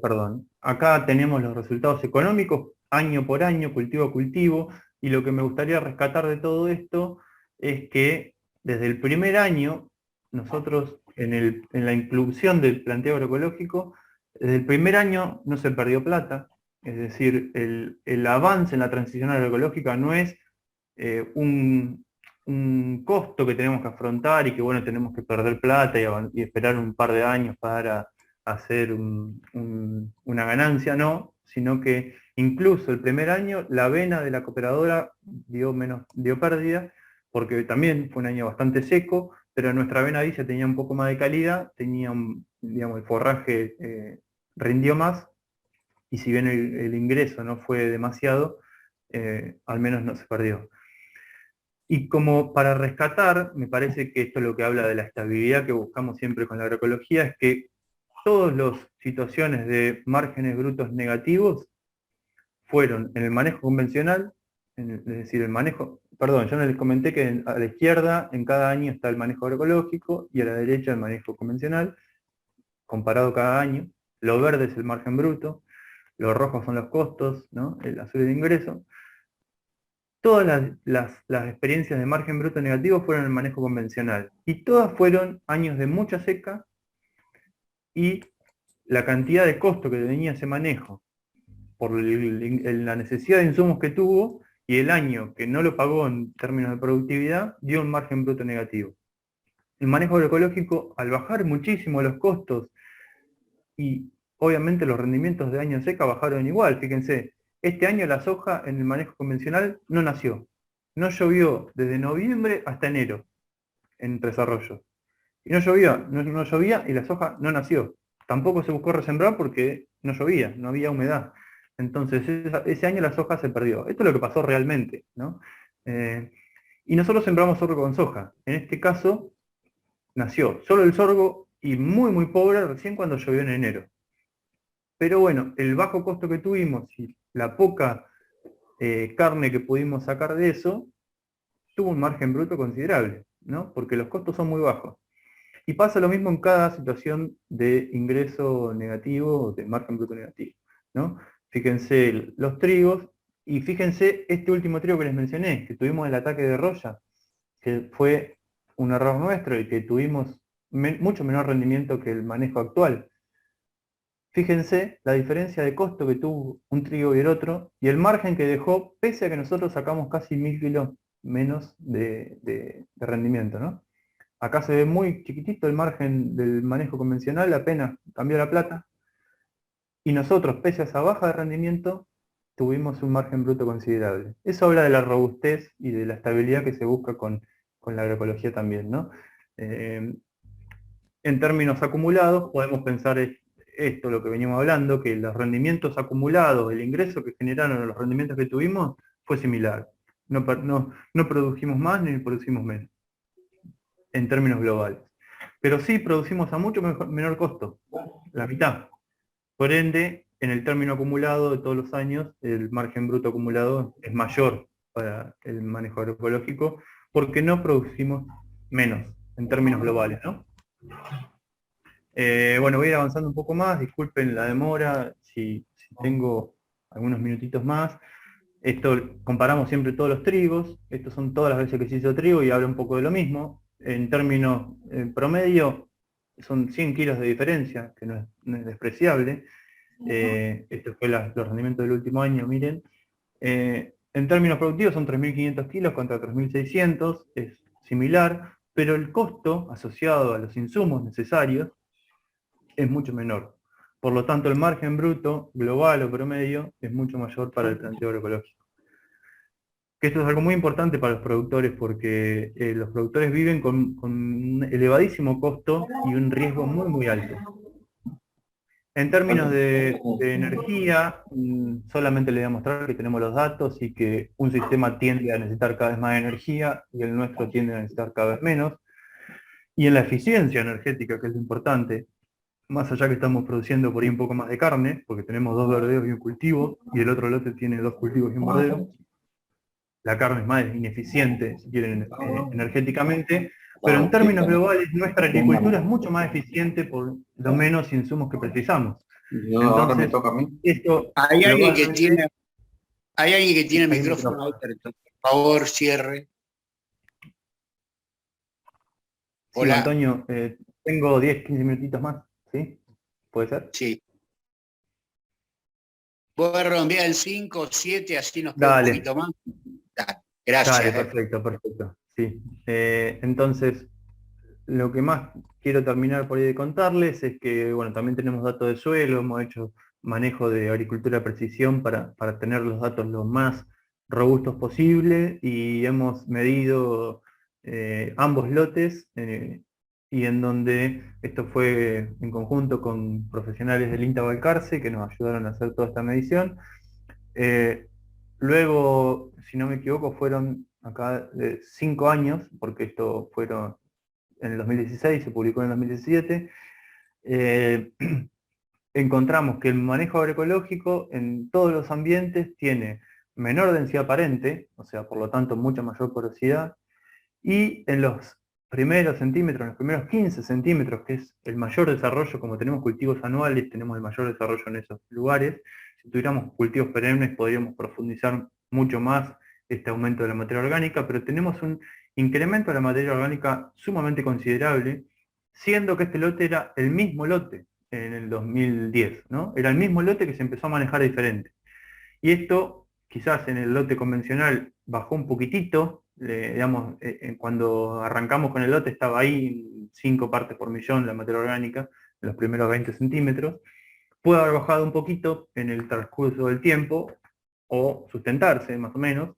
Speaker 2: Perdón, acá tenemos los resultados económicos, año por año, cultivo a cultivo, y lo que me gustaría rescatar de todo esto es que desde el primer año, nosotros en la inclusión del planteo agroecológico, desde el primer año no se perdió plata, es decir, el avance en la transición agroecológica no es un costo que tenemos que afrontar y que bueno, tenemos que perder plata y esperar un par de años para hacer una ganancia, no, sino que incluso el primer año la vena de la cooperadora dio pérdida, porque también fue un año bastante seco, pero nuestra avena ya tenía un poco más de calidad, tenía digamos, el forraje rindió más, y si bien el ingreso no fue demasiado, al menos no se perdió. Y como para rescatar, me parece que esto es lo que habla de la estabilidad que buscamos siempre con la agroecología, es que todas las situaciones de márgenes brutos negativos fueron en el manejo convencional, es decir, perdón, yo no les comenté que a la izquierda en cada año está el manejo agroecológico y a la derecha el manejo convencional, comparado cada año. Lo verde es el margen bruto, los rojos son los costos, ¿no? El azul es el ingreso. Todas las experiencias de margen bruto negativo fueron en el manejo convencional, y todas fueron años de mucha seca, y la cantidad de costo que tenía ese manejo por la necesidad de insumos que tuvo, y el año que no lo pagó en términos de productividad, dio un margen bruto negativo. El manejo agroecológico, al bajar muchísimo los costos, y obviamente los rendimientos de año seca bajaron igual, fíjense, este año la soja en el manejo convencional no nació. No llovió desde noviembre hasta enero en Tres Arroyos. Y no llovía y la soja no nació. Tampoco se buscó resembrar porque no llovía, no había humedad. Entonces ese año la soja se perdió. Esto es lo que pasó realmente, ¿no? Y nosotros sembramos sorgo con soja. En este caso, nació solo el sorgo y muy pobre recién cuando llovió en enero. Pero bueno, el bajo costo que tuvimos y la poca carne que pudimos sacar de eso, tuvo un margen bruto considerable, ¿no? Porque los costos son muy bajos. Y pasa lo mismo en cada situación de ingreso negativo o de margen bruto negativo, ¿no? Fíjense los trigos y fíjense este último trigo que les mencioné, que tuvimos el ataque de roya, que fue un error nuestro y que tuvimos mucho menor rendimiento que el manejo actual. Fíjense la diferencia de costo que tuvo un trigo y el otro, y el margen que dejó, pese a que nosotros sacamos casi 1000 kilos menos de rendimiento, ¿no? Acá se ve muy chiquitito el margen del manejo convencional, apenas cambió la plata, y nosotros, pese a esa baja de rendimiento, tuvimos un margen bruto considerable. Eso habla de la robustez y de la estabilidad que se busca con la agroecología también, ¿no? En términos acumulados, podemos pensar esto, lo que veníamos hablando, que los rendimientos acumulados, el ingreso que generaron los rendimientos que tuvimos, fue similar. No produjimos más ni producimos menos, en términos globales. Pero sí producimos a mucho menor costo, la mitad. Por ende, en el término acumulado de todos los años, el margen bruto acumulado es mayor para el manejo agroecológico, porque no producimos menos, en términos globales, ¿no? Bueno, voy a ir avanzando un poco más, disculpen la demora, si tengo algunos minutitos más. Esto, comparamos siempre todos los trigos, estos son todas las veces que se hizo trigo y habla un poco de lo mismo. En términos promedio, son 100 kilos de diferencia, que no es despreciable. Esto fue los rendimientos del último año, miren. En términos productivos son 3.500 kilos contra 3.600, es similar, pero el costo asociado a los insumos necesarios es mucho menor. Por lo tanto, el margen bruto global o promedio es mucho mayor para el planteo agroecológico. Que esto es algo muy importante para los productores porque los productores viven con un elevadísimo costo y un riesgo muy alto. En términos de energía, solamente les voy a mostrar que tenemos los datos y que un sistema tiende a necesitar cada vez más energía y el nuestro tiende a necesitar cada vez menos. Y en la eficiencia energética, que es lo importante, más allá que estamos produciendo por ahí un poco más de carne, porque tenemos 2 verdeos y un cultivo, y el otro lote tiene 2 cultivos y un verdeo, la carne es más ineficiente, si quieren, energéticamente, pero en términos globales nuestra agricultura es mucho más eficiente por los menos insumos que precisamos.
Speaker 4: Ahora me toca a mí.
Speaker 2: Esto
Speaker 1: Hay alguien que
Speaker 2: globalmente-
Speaker 1: tiene el
Speaker 2: Hay un
Speaker 1: micrófono
Speaker 2: micrófono.
Speaker 1: abierto. Por favor, cierre.
Speaker 2: Sí,
Speaker 1: Hola.
Speaker 2: Antonio, tengo 10, 15 minutitos más, ¿sí? ¿Puede ser?
Speaker 1: Sí. Voy a redondear en 5 o 7, así nos queda un
Speaker 2: Dale.
Speaker 1: poquito más. Dale, gracias.
Speaker 2: Dale, perfecto. Sí. Entonces, lo que más quiero terminar por ahí de contarles es que, bueno, también tenemos datos de suelo, hemos hecho manejo de agricultura de precisión para tener los datos lo más robustos posible y hemos medido ambos lotes y en donde esto fue en conjunto con profesionales del INTA Balcarce que nos ayudaron a hacer toda esta medición. Luego, si no me equivoco, fueron acá 5 años, porque esto fueron en el 2016, se publicó en el 2017, encontramos que el manejo agroecológico en todos los ambientes tiene menor densidad aparente, o sea, por lo tanto, mucha mayor porosidad, y en los primeros centímetros, en los primeros 15 centímetros, que es el mayor desarrollo, como tenemos cultivos anuales, tenemos el mayor desarrollo en esos lugares. Si tuviéramos cultivos perennes podríamos profundizar mucho más este aumento de la materia orgánica, pero tenemos un incremento de la materia orgánica sumamente considerable, siendo que este lote era el mismo lote en el 2010, ¿no? Era el mismo lote que se empezó a manejar diferente. Y esto, quizás en el lote convencional bajó un poquitito, digamos, cuando arrancamos con el lote estaba ahí 5 partes por millón la materia orgánica, en los primeros 20 centímetros. Puede haber bajado un poquito en el transcurso del tiempo, o sustentarse más o menos,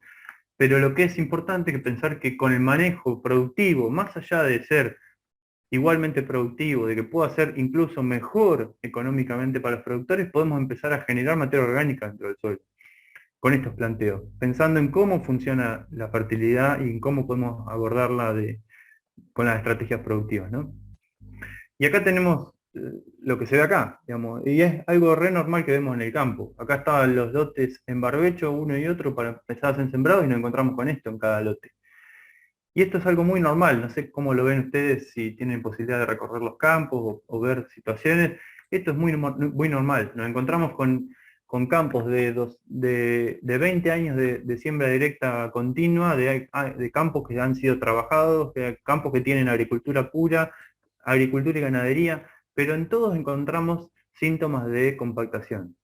Speaker 2: pero lo que es importante es pensar que con el manejo productivo, más allá de ser igualmente productivo, de que pueda ser incluso mejor económicamente para los productores, podemos empezar a generar materia orgánica dentro del suelo. con estos planteos, pensando en cómo funciona la fertilidad y en cómo podemos abordarla con las estrategias productivas, ¿no? Y acá tenemos lo que se ve acá, digamos, y es algo re normal que vemos en el campo. Acá estaban los lotes en barbecho, uno y otro, para empezar a hacer sembrados, y nos encontramos con esto en cada lote. Y esto es algo muy normal, no sé cómo lo ven ustedes, si tienen posibilidad de recorrer los campos o ver situaciones. Esto es muy normal. Nos encontramos con campos de 20 años de siembra directa continua, de campos que han sido trabajados, de campos que tienen agricultura pura, agricultura y ganadería, pero en todos encontramos síntomas de compactación.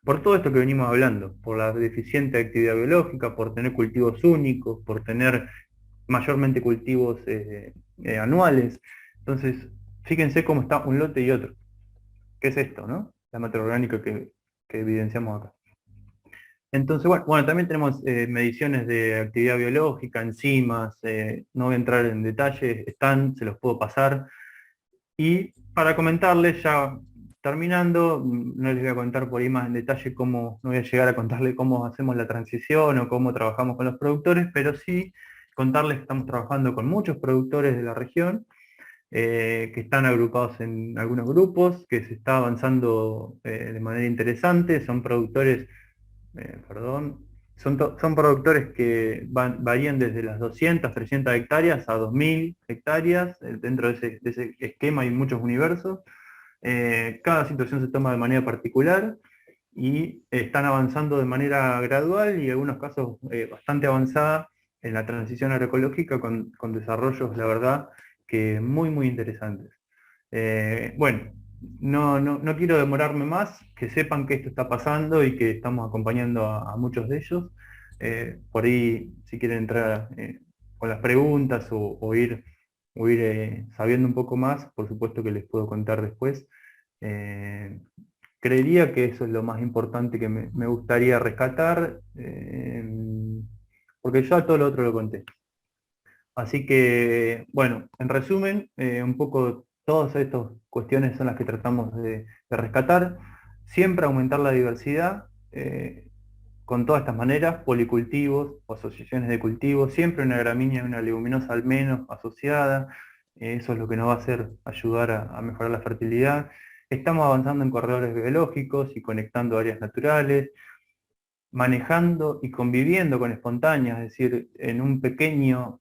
Speaker 2: Por todo esto que venimos hablando, por la deficiente actividad biológica, por tener cultivos únicos, por tener mayormente cultivos anuales. Entonces, fíjense cómo está un lote y otro. ¿Qué es esto, no? La materia orgánica que evidenciamos acá. Entonces, bueno, también tenemos mediciones de actividad biológica, enzimas, no voy a entrar en detalle, se los puedo pasar. Y para comentarles, ya terminando, no les voy a contar por ahí más en detalle no voy a llegar a contarles cómo hacemos la transición o cómo trabajamos con los productores, pero sí contarles que estamos trabajando con muchos productores de la región, que están agrupados en algunos grupos, que se está avanzando de manera interesante, son productores, son productores que varían desde las 200, 300 hectáreas a 2000 hectáreas, dentro de ese esquema hay muchos universos, cada situación se toma de manera particular, y están avanzando de manera gradual y en algunos casos bastante avanzada en la transición agroecológica con desarrollos, la verdad, que muy interesantes. Bueno, no quiero demorarme más, que sepan que esto está pasando y que estamos acompañando a muchos de ellos. Por ahí, si quieren entrar con las preguntas o ir sabiendo un poco más, por supuesto que les puedo contar después. Creería que eso es lo más importante que me gustaría rescatar, porque yo a todo lo otro lo conté. Así que, bueno, en resumen, un poco todas estas cuestiones son las que tratamos de rescatar. Siempre aumentar la diversidad, con todas estas maneras, policultivos o asociaciones de cultivos, siempre una gramínea y una leguminosa al menos asociada. Eso es lo que nos va a hacer ayudar a mejorar la fertilidad. Estamos avanzando en corredores biológicos y conectando áreas naturales, manejando y conviviendo con espontáneas, es decir, en un pequeño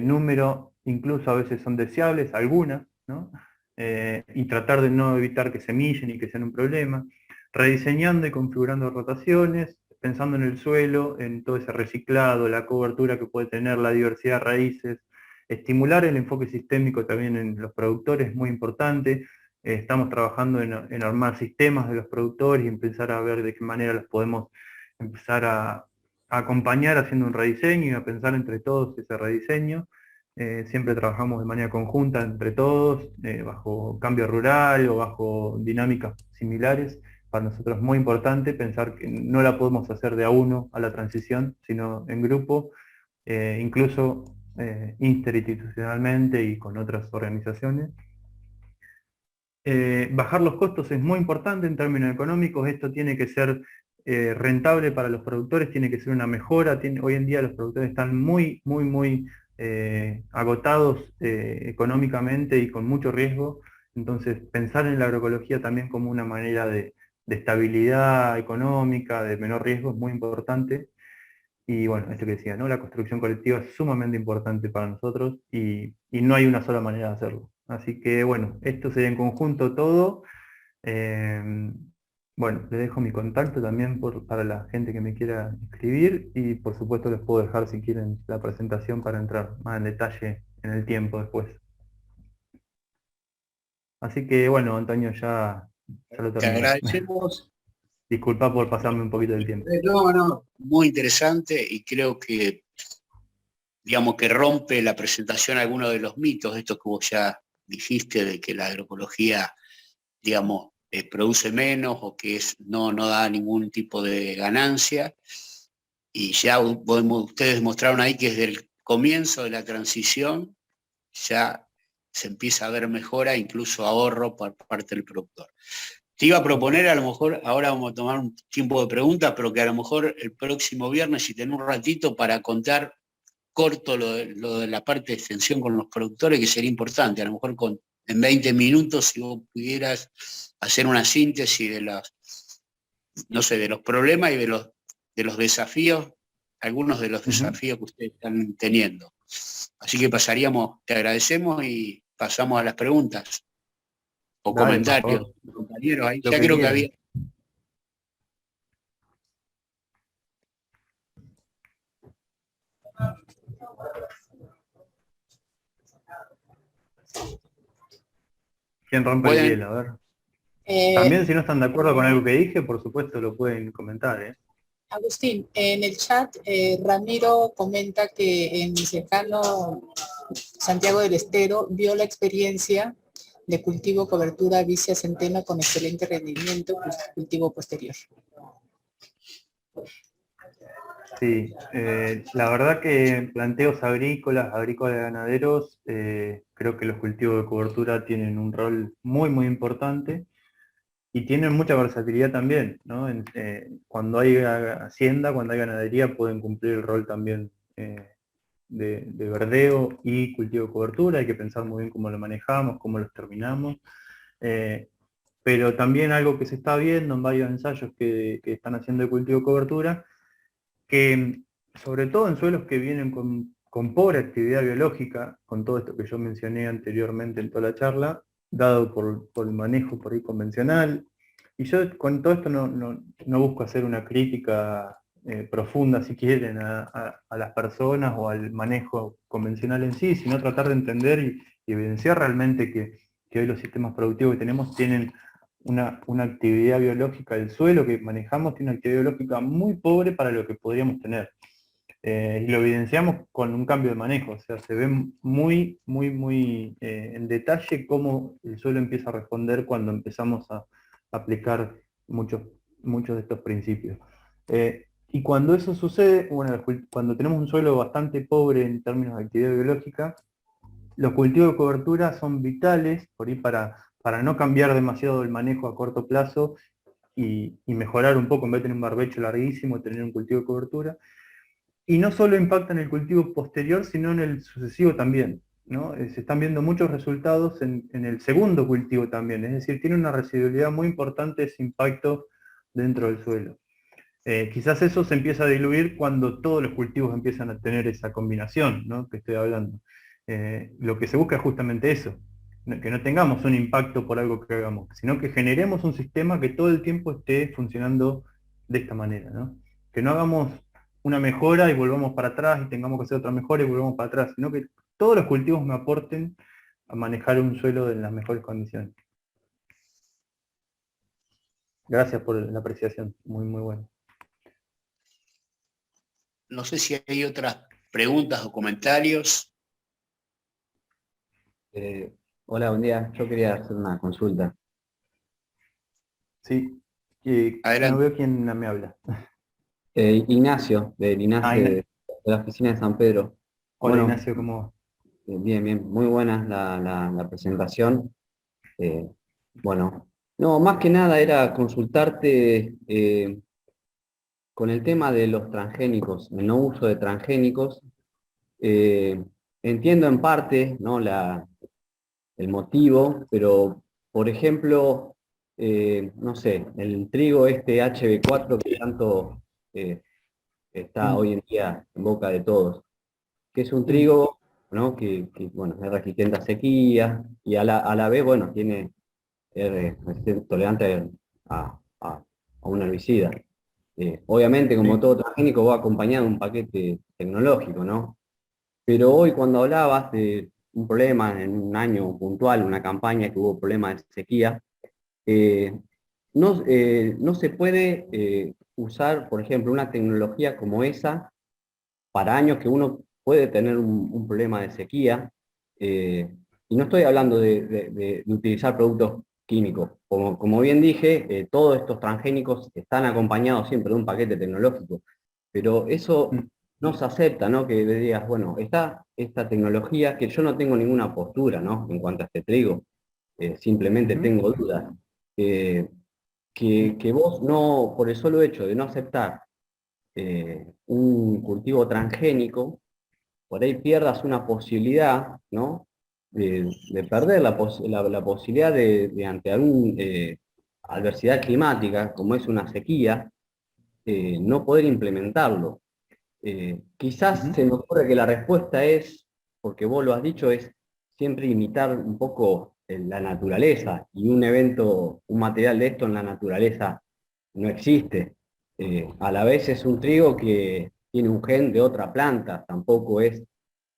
Speaker 2: número, incluso a veces son deseables, algunas, ¿no? Y tratar de no evitar que semillen y que sean un problema, rediseñando y configurando rotaciones, pensando en el suelo, en todo ese reciclado, la cobertura que puede tener, la diversidad de raíces, estimular el enfoque sistémico también en los productores, muy importante. Estamos trabajando en armar sistemas de los productores y empezar a ver de qué manera los podemos empezar a acompañar haciendo un rediseño y a pensar entre todos ese rediseño. Siempre trabajamos de manera conjunta entre todos, bajo cambio rural o bajo dinámicas similares. Para nosotros es muy importante pensar que no la podemos hacer de a uno a la transición, sino en grupo, incluso interinstitucionalmente y con otras organizaciones. Bajar los costos es muy importante en términos económicos. Esto tiene que ser rentable para los productores, tiene que ser una mejora. Hoy en día los productores están muy agotados económicamente y con mucho riesgo. Entonces, pensar en la agroecología también como una manera de estabilidad económica, de menor riesgo, es muy importante. Y bueno, esto que decía, ¿no? La construcción colectiva es sumamente importante para nosotros y no hay una sola manera de hacerlo. Así que bueno, esto sería en conjunto todo. Bueno, les dejo mi contacto también para la gente que me quiera escribir y por supuesto les puedo dejar si quieren la presentación para entrar más en detalle en el tiempo después. Así que bueno, Antonio, ya lo
Speaker 1: Te
Speaker 2: terminé.
Speaker 1: agradecemos.
Speaker 2: Disculpa por pasarme un poquito del tiempo.
Speaker 1: No, muy interesante y creo que, digamos, que rompe la presentación algunos de los mitos, estos que vos ya dijiste, de que la agroecología, digamos, produce menos o que no da ningún tipo de ganancia. Y ya ustedes demostraron ahí que desde el comienzo de la transición ya se empieza a ver mejora, incluso ahorro por parte del productor. Te iba a proponer, a lo mejor, ahora vamos a tomar un tiempo de preguntas, pero que a lo mejor el próximo viernes, si tenés un ratito para contar corto lo de la parte de extensión con los productores, que sería importante, a lo mejor en 20 minutos, si vos pudieras hacer una síntesis de los, no sé, de los problemas y de los desafíos, algunos de los desafíos que ustedes están teniendo. Así que pasaríamos, te agradecemos y pasamos a las preguntas o
Speaker 2: Dale,
Speaker 1: comentarios. Compañeros, ahí
Speaker 2: Lo
Speaker 1: ya
Speaker 2: que
Speaker 1: creo que
Speaker 2: quieran.
Speaker 1: había.
Speaker 2: ¿Quién rompe el hielo? A ver. También si no están de acuerdo con algo que dije, por supuesto lo pueden comentar, ¿eh?
Speaker 3: Agustín, en el chat Ramiro comenta que en mi cercano Santiago del Estero vio la experiencia de cultivo cobertura vicia centeno con excelente rendimiento, cultivo posterior.
Speaker 2: Sí, la verdad que planteos agrícolas ganaderos, creo que los cultivos de cobertura tienen un rol muy, muy importante y tienen mucha versatilidad también, ¿no? Cuando hay hacienda, cuando hay ganadería, pueden cumplir el rol también de verdeo y cultivo de cobertura. Hay que pensar muy bien cómo lo manejamos, cómo los terminamos. Pero también algo que se está viendo en varios ensayos que están haciendo de cultivo de cobertura, que sobre todo en suelos que vienen con pobre actividad biológica, con todo esto que yo mencioné anteriormente en toda la charla, dado por el manejo por ahí convencional. Y yo con todo esto no busco hacer una crítica profunda, si quieren, a las personas o al manejo convencional en sí, sino tratar de entender y evidenciar realmente que hoy los sistemas productivos que tenemos tienen una actividad biológica, el suelo que manejamos tiene una actividad biológica muy pobre para lo que podríamos tener. Y lo evidenciamos con un cambio de manejo, o sea, se ve muy, muy, muy en detalle cómo el suelo empieza a responder cuando empezamos a aplicar muchos de estos principios. Y cuando eso sucede, bueno, cuando tenemos un suelo bastante pobre en términos de actividad biológica, los cultivos de cobertura son vitales por ahí para no cambiar demasiado el manejo a corto plazo y mejorar un poco, en vez de tener un barbecho larguísimo, tener un cultivo de cobertura. Y no solo impacta en el cultivo posterior, sino en el sucesivo también, ¿no? Se están viendo muchos resultados en el segundo cultivo también, es decir, tiene una residualidad muy importante ese impacto dentro del suelo. Quizás eso se empieza a diluir cuando todos los cultivos empiezan a tener esa combinación, ¿no?, que estoy hablando. Lo que se busca es justamente eso, que no tengamos un impacto por algo que hagamos, sino que generemos un sistema que todo el tiempo esté funcionando de esta manera, ¿no? Que no hagamos una mejora y volvamos para atrás y tengamos que hacer otra mejora y volvamos para atrás, sino que todos los cultivos me aporten a manejar un suelo en las mejores condiciones. Gracias por la apreciación, muy, muy bueno.
Speaker 1: No sé si hay otras preguntas o comentarios.
Speaker 5: Hola, buen día. Yo quería hacer una consulta.
Speaker 2: Sí,
Speaker 1: Adelante.
Speaker 2: no veo quién me habla.
Speaker 5: Ignacio, del Linaje de la oficina de San Pedro.
Speaker 2: Hola,
Speaker 5: Bueno,
Speaker 2: Ignacio, ¿cómo va?
Speaker 5: bien, bien. Muy buena la presentación. Bueno, no, más que nada era consultarte con el tema de los transgénicos, el no uso de transgénicos. Entiendo en parte, ¿no?, el motivo, pero, por ejemplo, no sé, el trigo este HB4 que tanto está hoy en día en boca de todos, que es un trigo, ¿no?, que bueno, es resistente a sequía y a la vez, bueno, es tolerante a un herbicida. Obviamente, como todo transgénico, va acompañado de un paquete tecnológico, ¿no? Pero hoy, cuando hablabas de un problema en un año puntual, una campaña que hubo problemas de sequía, no se puede usar, por ejemplo, una tecnología como esa para años que uno puede tener un problema de sequía. Y no estoy hablando de utilizar productos químicos. Como bien dije, todos estos transgénicos están acompañados siempre de un paquete tecnológico. Pero eso no se acepta, ¿no? Que digas, bueno, está esta tecnología, que yo no tengo ninguna postura, ¿no?, en cuanto a este trigo, simplemente tengo dudas. que vos no, por el solo hecho de no aceptar un cultivo transgénico, por ahí pierdas una posibilidad, ¿no? De perder la posibilidad de ante alguna adversidad climática, como es una sequía, no poder implementarlo. Quizás se me ocurre que la respuesta es, porque vos lo has dicho, es siempre imitar un poco la naturaleza, y un evento, un material de esto en la naturaleza no existe. A la vez es un trigo que tiene un gen de otra planta, tampoco es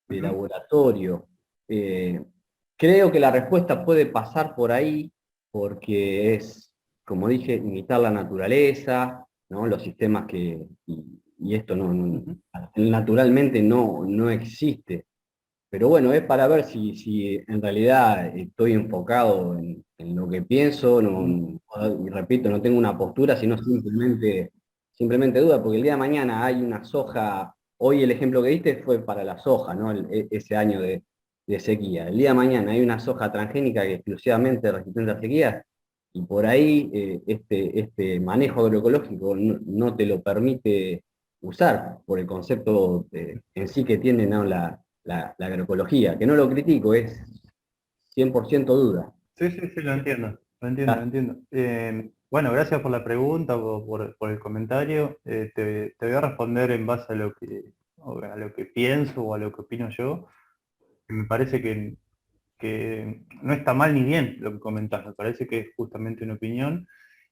Speaker 5: de laboratorio. Eh, Creo que la respuesta puede pasar por ahí, porque es, como dije, imitar la naturaleza, ¿no? Los sistemas y esto naturalmente no existe. Pero bueno, es para ver si en realidad estoy enfocado en lo que pienso, y repito, no tengo una postura, sino simplemente duda, porque el día de mañana hay una soja. Hoy el ejemplo que diste fue para la soja, ¿no? Ese año de sequía. El día de mañana hay una soja transgénica que es exclusivamente resistente a sequías, y por ahí este manejo agroecológico no te lo permite usar, por el concepto en sí que tiene, ¿no? La agroecología, que no lo critico, es 100% duda.
Speaker 2: Sí, sí, sí, lo entiendo, lo entiendo, lo entiendo. Bueno, gracias por la pregunta o por el comentario. Te voy a responder en base a lo que pienso o a lo que opino yo. Me parece que no está mal ni bien lo que comentás, me parece que es justamente una opinión.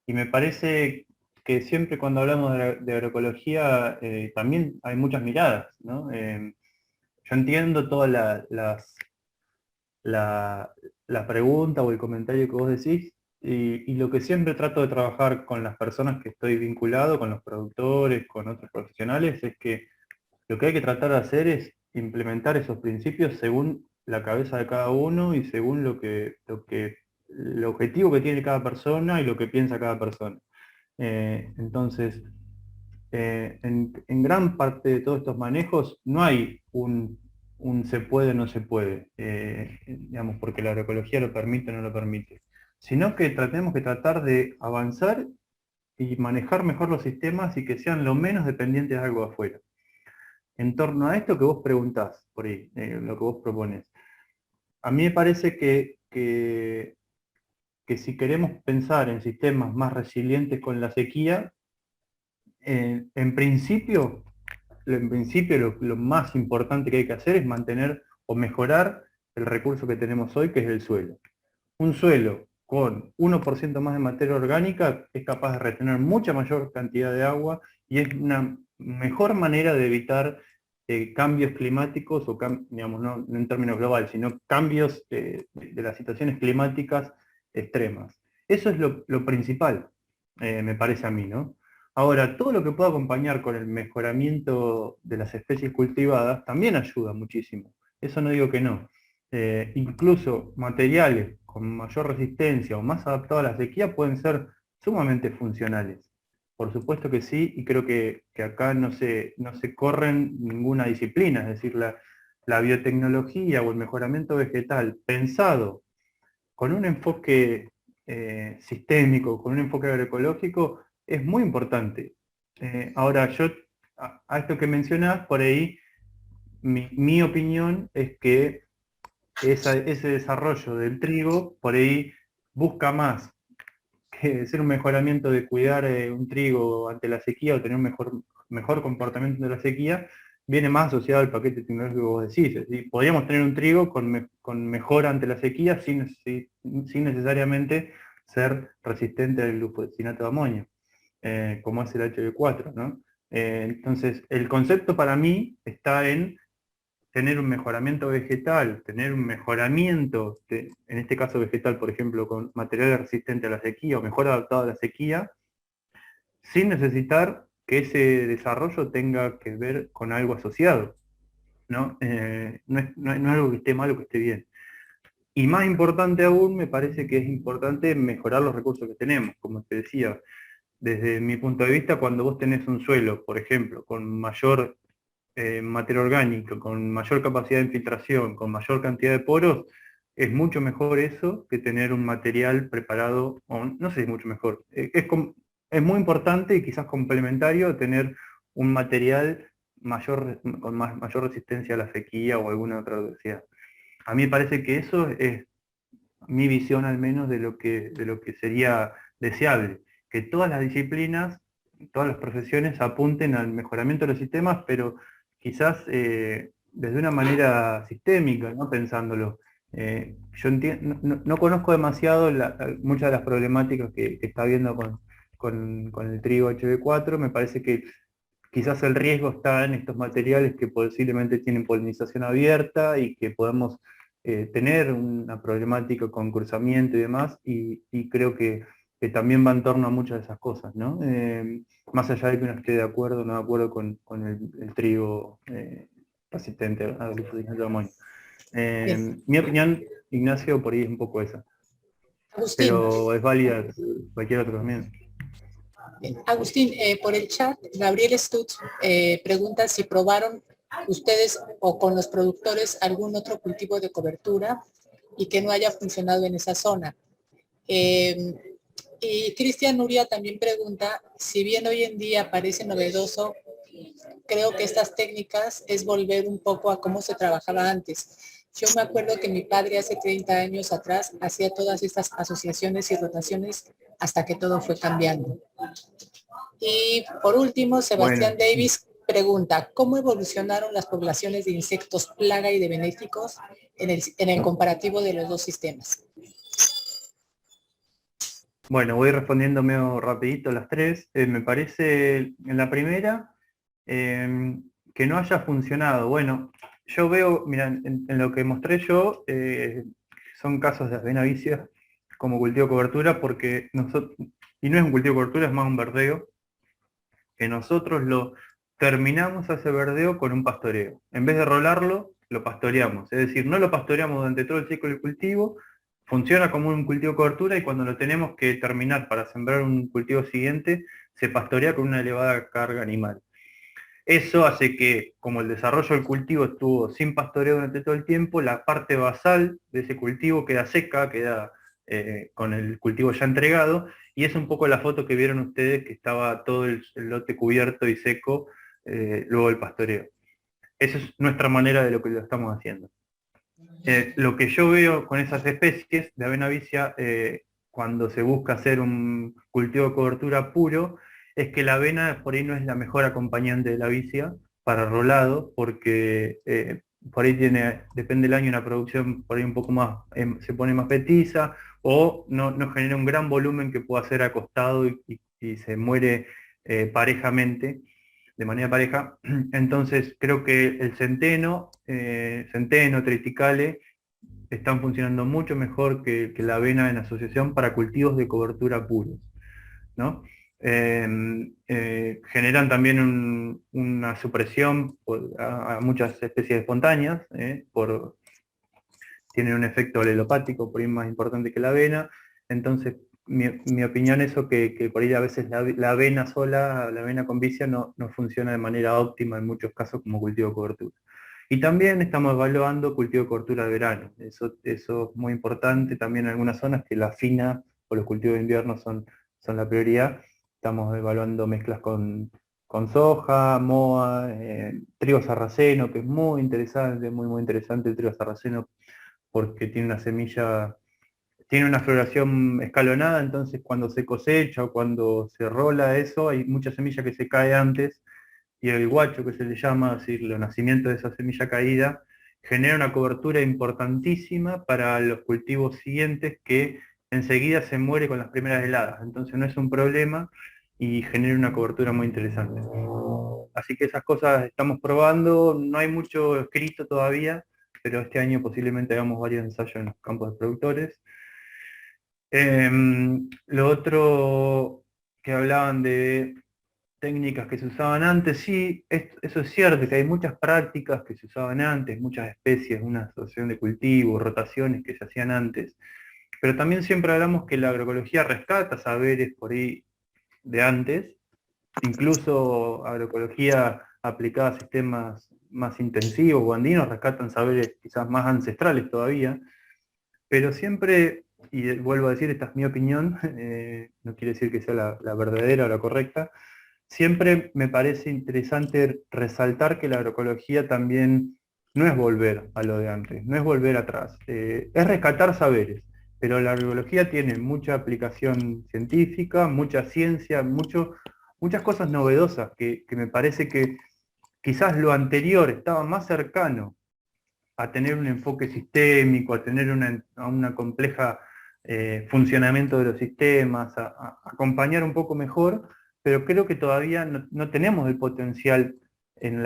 Speaker 2: Y me parece que siempre cuando hablamos de agroecología también hay muchas miradas, ¿no? Yo entiendo todas la pregunta o el comentario que vos decís, y lo que siempre trato de trabajar con las personas que estoy vinculado, con los productores, con otros profesionales, es que lo que hay que tratar de hacer es implementar esos principios según la cabeza de cada uno y según el objetivo que tiene cada persona y lo que piensa cada persona. Entonces, en gran parte de todos estos manejos no hay un se puede o no se puede, digamos, porque la agroecología lo permite o no lo permite, sino que tenemos que tratar de avanzar y manejar mejor los sistemas y que sean lo menos dependientes de algo de afuera. En torno a esto que vos preguntás, por ahí, lo que vos propones, a mí me parece que si queremos pensar en sistemas más resilientes con la sequía, en principio lo más importante que hay que hacer es mantener o mejorar el recurso que tenemos hoy, que es el suelo. Un suelo con 1% más de materia orgánica es capaz de retener mucha mayor cantidad de agua y es una mejor manera de evitar cambios climáticos, o digamos, no en términos globales, sino cambios de las situaciones climáticas extremas. Eso es lo principal, me parece a mí, ¿no? Ahora, todo lo que pueda acompañar con el mejoramiento de las especies cultivadas también ayuda muchísimo. Eso no digo que no. Incluso materiales con mayor resistencia o más adaptados a la sequía pueden ser sumamente funcionales. Por supuesto que sí, y creo que acá no se corren ninguna disciplina, es decir, la biotecnología o el mejoramiento vegetal pensado con un enfoque sistémico, con un enfoque agroecológico, es muy importante. Ahora, yo, a esto que mencionás, por ahí, mi opinión es que ese desarrollo del trigo, por ahí, busca más que ser un mejoramiento de cuidar un trigo ante la sequía o tener un mejor comportamiento de la sequía, viene más asociado al paquete tecnológico que vos decís. Es decir, podríamos tener un trigo con mejor ante la sequía sin necesariamente ser resistente al glufosinato de amonio, como es el HB4, ¿no? Entonces, el concepto para mí está en tener un mejoramiento vegetal, tener un mejoramiento, en este caso vegetal, por ejemplo, con materiales resistentes a la sequía o mejor adaptado a la sequía, sin necesitar que ese desarrollo tenga que ver con algo asociado, ¿no? No es algo que esté mal o que esté bien. Y más importante aún, me parece que es importante mejorar los recursos que tenemos, como te decía. Desde mi punto de vista, cuando vos tenés un suelo, por ejemplo, con mayor materia orgánica, con mayor capacidad de infiltración, con mayor cantidad de poros, es mucho mejor eso que tener un material preparado, o no sé si es mucho mejor. Es muy importante y quizás complementario tener un material con mayor resistencia a la sequía o alguna otra adversidad. A mí me parece que eso es mi visión al menos de lo que sería deseable, que todas las disciplinas, todas las profesiones apunten al mejoramiento de los sistemas, pero quizás desde una manera sistémica, ¿no? Pensándolo. Yo no conozco demasiado muchas de las problemáticas que está habiendo con el trigo HB4, me parece que quizás el riesgo está en estos materiales que posiblemente tienen polinización abierta y que podemos tener una problemática con cruzamiento y demás, y creo que también va en torno a muchas de esas cosas, ¿no? Más allá de que uno esté de acuerdo o no de acuerdo con el trigo resistente a glifosato de amonio. Mi opinión, Ignacio, por ahí es un poco esa.
Speaker 3: Agustín.
Speaker 2: Pero es válida cualquier otro también.
Speaker 3: Agustín, por el chat, Gabriel Stutz pregunta si probaron ustedes o con los productores algún otro cultivo de cobertura y que no haya funcionado en esa zona. Y Cristian Nuria también pregunta, si bien hoy en día parece novedoso, creo que estas técnicas es volver un poco a cómo se trabajaba antes. Yo me acuerdo que mi padre hace 30 años atrás hacía todas estas asociaciones y rotaciones hasta que todo fue cambiando. Y por último, Sebastián Davis pregunta, ¿cómo evolucionaron las poblaciones de insectos plaga y de benéficos en el comparativo de los dos sistemas?
Speaker 2: Bueno, voy respondiendo medio rapidito las tres. Me parece, en la primera, que no haya funcionado. Bueno, yo veo, mira, en lo que mostré yo, son casos de avena vicia como cultivo de cobertura, porque nosotros, y no es un cultivo de cobertura, es más un verdeo, que nosotros lo terminamos a ese verdeo con un pastoreo. En vez de rolarlo, lo pastoreamos. Es decir, no lo pastoreamos durante todo el ciclo del cultivo, funciona como un cultivo de cobertura y cuando lo tenemos que terminar para sembrar un cultivo siguiente, se pastorea con una elevada carga animal. Eso hace que, como el desarrollo del cultivo estuvo sin pastoreo durante todo el tiempo, la parte basal de ese cultivo queda seca, queda con el cultivo ya entregado, y es un poco la foto que vieron ustedes, que estaba todo el lote cubierto y seco luego del pastoreo. Esa es nuestra manera de lo que lo estamos haciendo. Lo que yo veo con esas especies de avena vicia, cuando se busca hacer un cultivo de cobertura puro, es que la avena por ahí no es la mejor acompañante de la vicia para rolado, porque por ahí tiene, depende del año, una producción por ahí un poco más, se pone más petiza, o no genera un gran volumen que pueda ser acostado y se muere parejamente, de manera pareja. Entonces creo que el centeno, triticale, están funcionando mucho mejor que la avena en asociación para cultivos de cobertura puros, ¿no? Generan también una supresión a muchas especies espontáneas, tienen un efecto alelopático por ahí más importante que la avena. Entonces mi opinión es que por ahí a veces la avena sola, la avena con vicia no funciona de manera óptima en muchos casos como cultivo de cobertura. Y también estamos evaluando cultivo de cobertura de verano. Eso es muy importante también en algunas zonas, que la fina o los cultivos de invierno son la prioridad. Estamos evaluando mezclas con soja, moa, trigo sarraceno, que es muy interesante, muy interesante el trigo sarraceno, porque tiene una semilla, tiene una floración escalonada, entonces cuando se cosecha o cuando se rola eso, hay mucha semilla que se cae antes, y el guacho, que se le llama, es decir, el nacimiento de esa semilla caída, genera una cobertura importantísima para los cultivos siguientes, que enseguida se muere con las primeras heladas. Entonces no es un problema y genera una cobertura muy interesante. Así que esas cosas estamos probando, no hay mucho escrito todavía, pero este año posiblemente hagamos varios ensayos en los campos de productores. Lo otro que hablaban de técnicas que se usaban antes, sí, eso es cierto, que hay muchas prácticas que se usaban antes, muchas especies, una asociación de cultivos, rotaciones que se hacían antes, pero también siempre hablamos que la agroecología rescata saberes por ahí de antes, incluso agroecología aplicada a sistemas más intensivos o andinos rescatan saberes quizás más ancestrales todavía. pero siempre, y vuelvo a decir, esta es mi opinión, no quiere decir que sea la verdadera o la correcta, siempre me parece interesante resaltar que la agroecología también no es volver a lo de antes, no es volver atrás, es rescatar saberes, pero la agroecología tiene mucha aplicación científica, mucha ciencia, muchas cosas novedosas que me parece que quizás lo anterior estaba más cercano a tener un enfoque sistémico, a tener una compleja funcionamiento de los sistemas, a acompañar un poco mejor, pero creo que todavía no tenemos el potencial en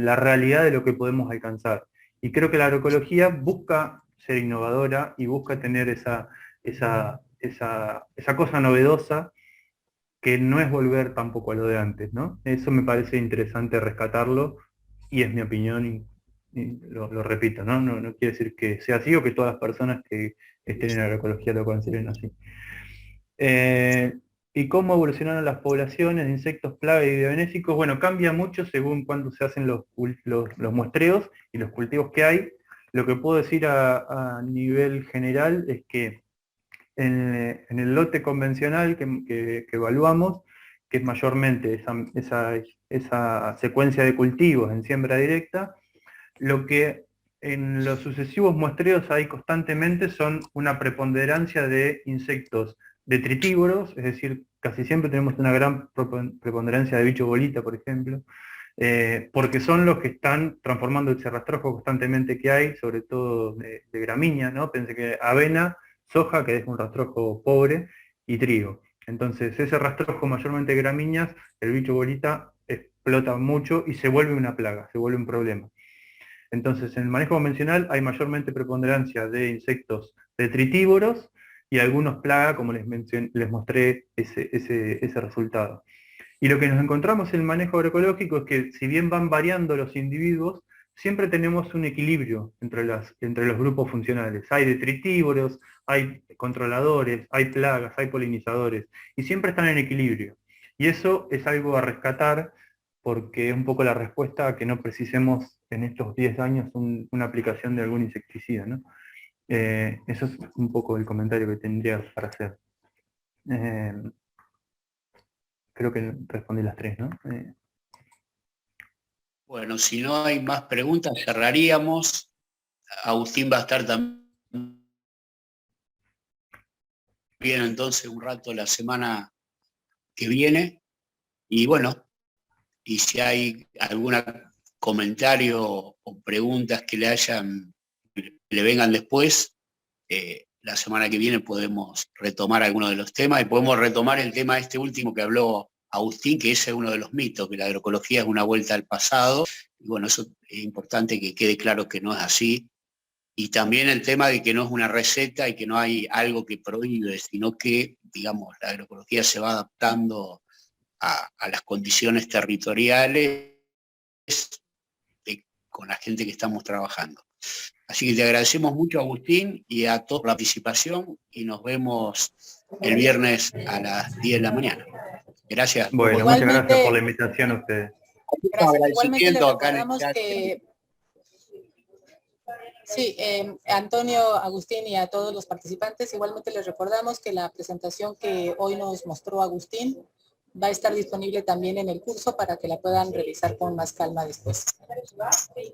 Speaker 2: la realidad de lo que podemos alcanzar. Y creo que la agroecología busca ser innovadora y busca tener esa cosa novedosa que no es volver tampoco a lo de antes, ¿no? Eso me parece interesante rescatarlo y es mi opinión y lo repito, ¿no? No quiere decir que sea así o que todas las personas que estén en agroecología lo consideren así. ¿Y cómo evolucionaron las poblaciones de insectos, plagas y biobenéficos? Bueno, cambia mucho según cuándo se hacen los muestreos y los cultivos que hay. Lo que puedo decir a nivel general es que en el lote convencional que evaluamos, que es mayormente esa secuencia de cultivos en siembra directa, lo que en los sucesivos muestreos hay constantemente son una preponderancia de insectos detritívoros, es decir, casi siempre tenemos una gran preponderancia de bicho bolita, por ejemplo, porque son los que están transformando ese rastrojo constantemente que hay, sobre todo de gramínea, ¿no? Pensé que avena, soja, que es un rastrojo pobre, y trigo. Entonces, ese rastrojo mayormente de gramíneas, el bicho bolita explota mucho y se vuelve una plaga, se vuelve un problema. Entonces, en el manejo convencional hay mayormente preponderancia de insectos detritívoros y algunos plagas, como les mostré ese resultado. Y lo que nos encontramos en el manejo agroecológico es que, si bien van variando los individuos, siempre tenemos un equilibrio entre los grupos funcionales. Hay detritívoros, hay controladores, hay plagas, hay polinizadores, y siempre están en equilibrio. Y eso es algo a rescatar, porque es un poco la respuesta a que no precisemos en estos 10 años una aplicación de algún insecticida, ¿no? Eso es un poco el comentario que tendría para hacer. Creo que respondí las tres, ¿no?
Speaker 1: Bueno, si no hay más preguntas, cerraríamos. Agustín va a estar también entonces un rato la semana que viene. Y bueno, y si hay algún comentario o preguntas que le vengan después, la semana que viene podemos retomar algunos de los temas y podemos retomar el tema este último que habló Agustín, que ese es uno de los mitos, que la agroecología es una vuelta al pasado. Y bueno, eso es importante que quede claro que no es así. Y también el tema de que no es una receta y que no hay algo que prohíbe, sino que, digamos, la agroecología se va adaptando a las condiciones territoriales con la gente que estamos trabajando. Así que te agradecemos mucho, Agustín, y a toda la participación, y nos vemos el viernes a las 10 de la mañana. Gracias.
Speaker 2: Bueno, muchas gracias por la invitación a ustedes.
Speaker 3: Gracias. Igualmente le recordamos que... Sí, Antonio, Agustín y a todos los participantes, igualmente les recordamos que la presentación que hoy nos mostró Agustín va a estar disponible también en el curso para que la puedan revisar con más calma después.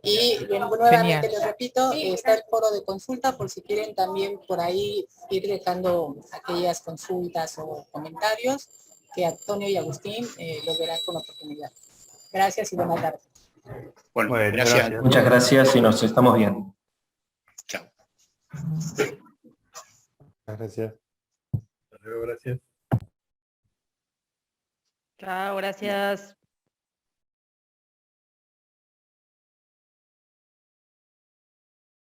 Speaker 3: Y bueno, nuevamente les repito, está el foro de consulta por si quieren también por ahí ir dejando aquellas consultas o comentarios que Antonio y Agustín los verán con oportunidad. Gracias y buenas tardes.
Speaker 1: Bueno, gracias.
Speaker 4: Muchas gracias y nos estamos viendo.
Speaker 1: Chao.
Speaker 2: Gracias. Hasta luego, gracias.
Speaker 6: Chao, gracias.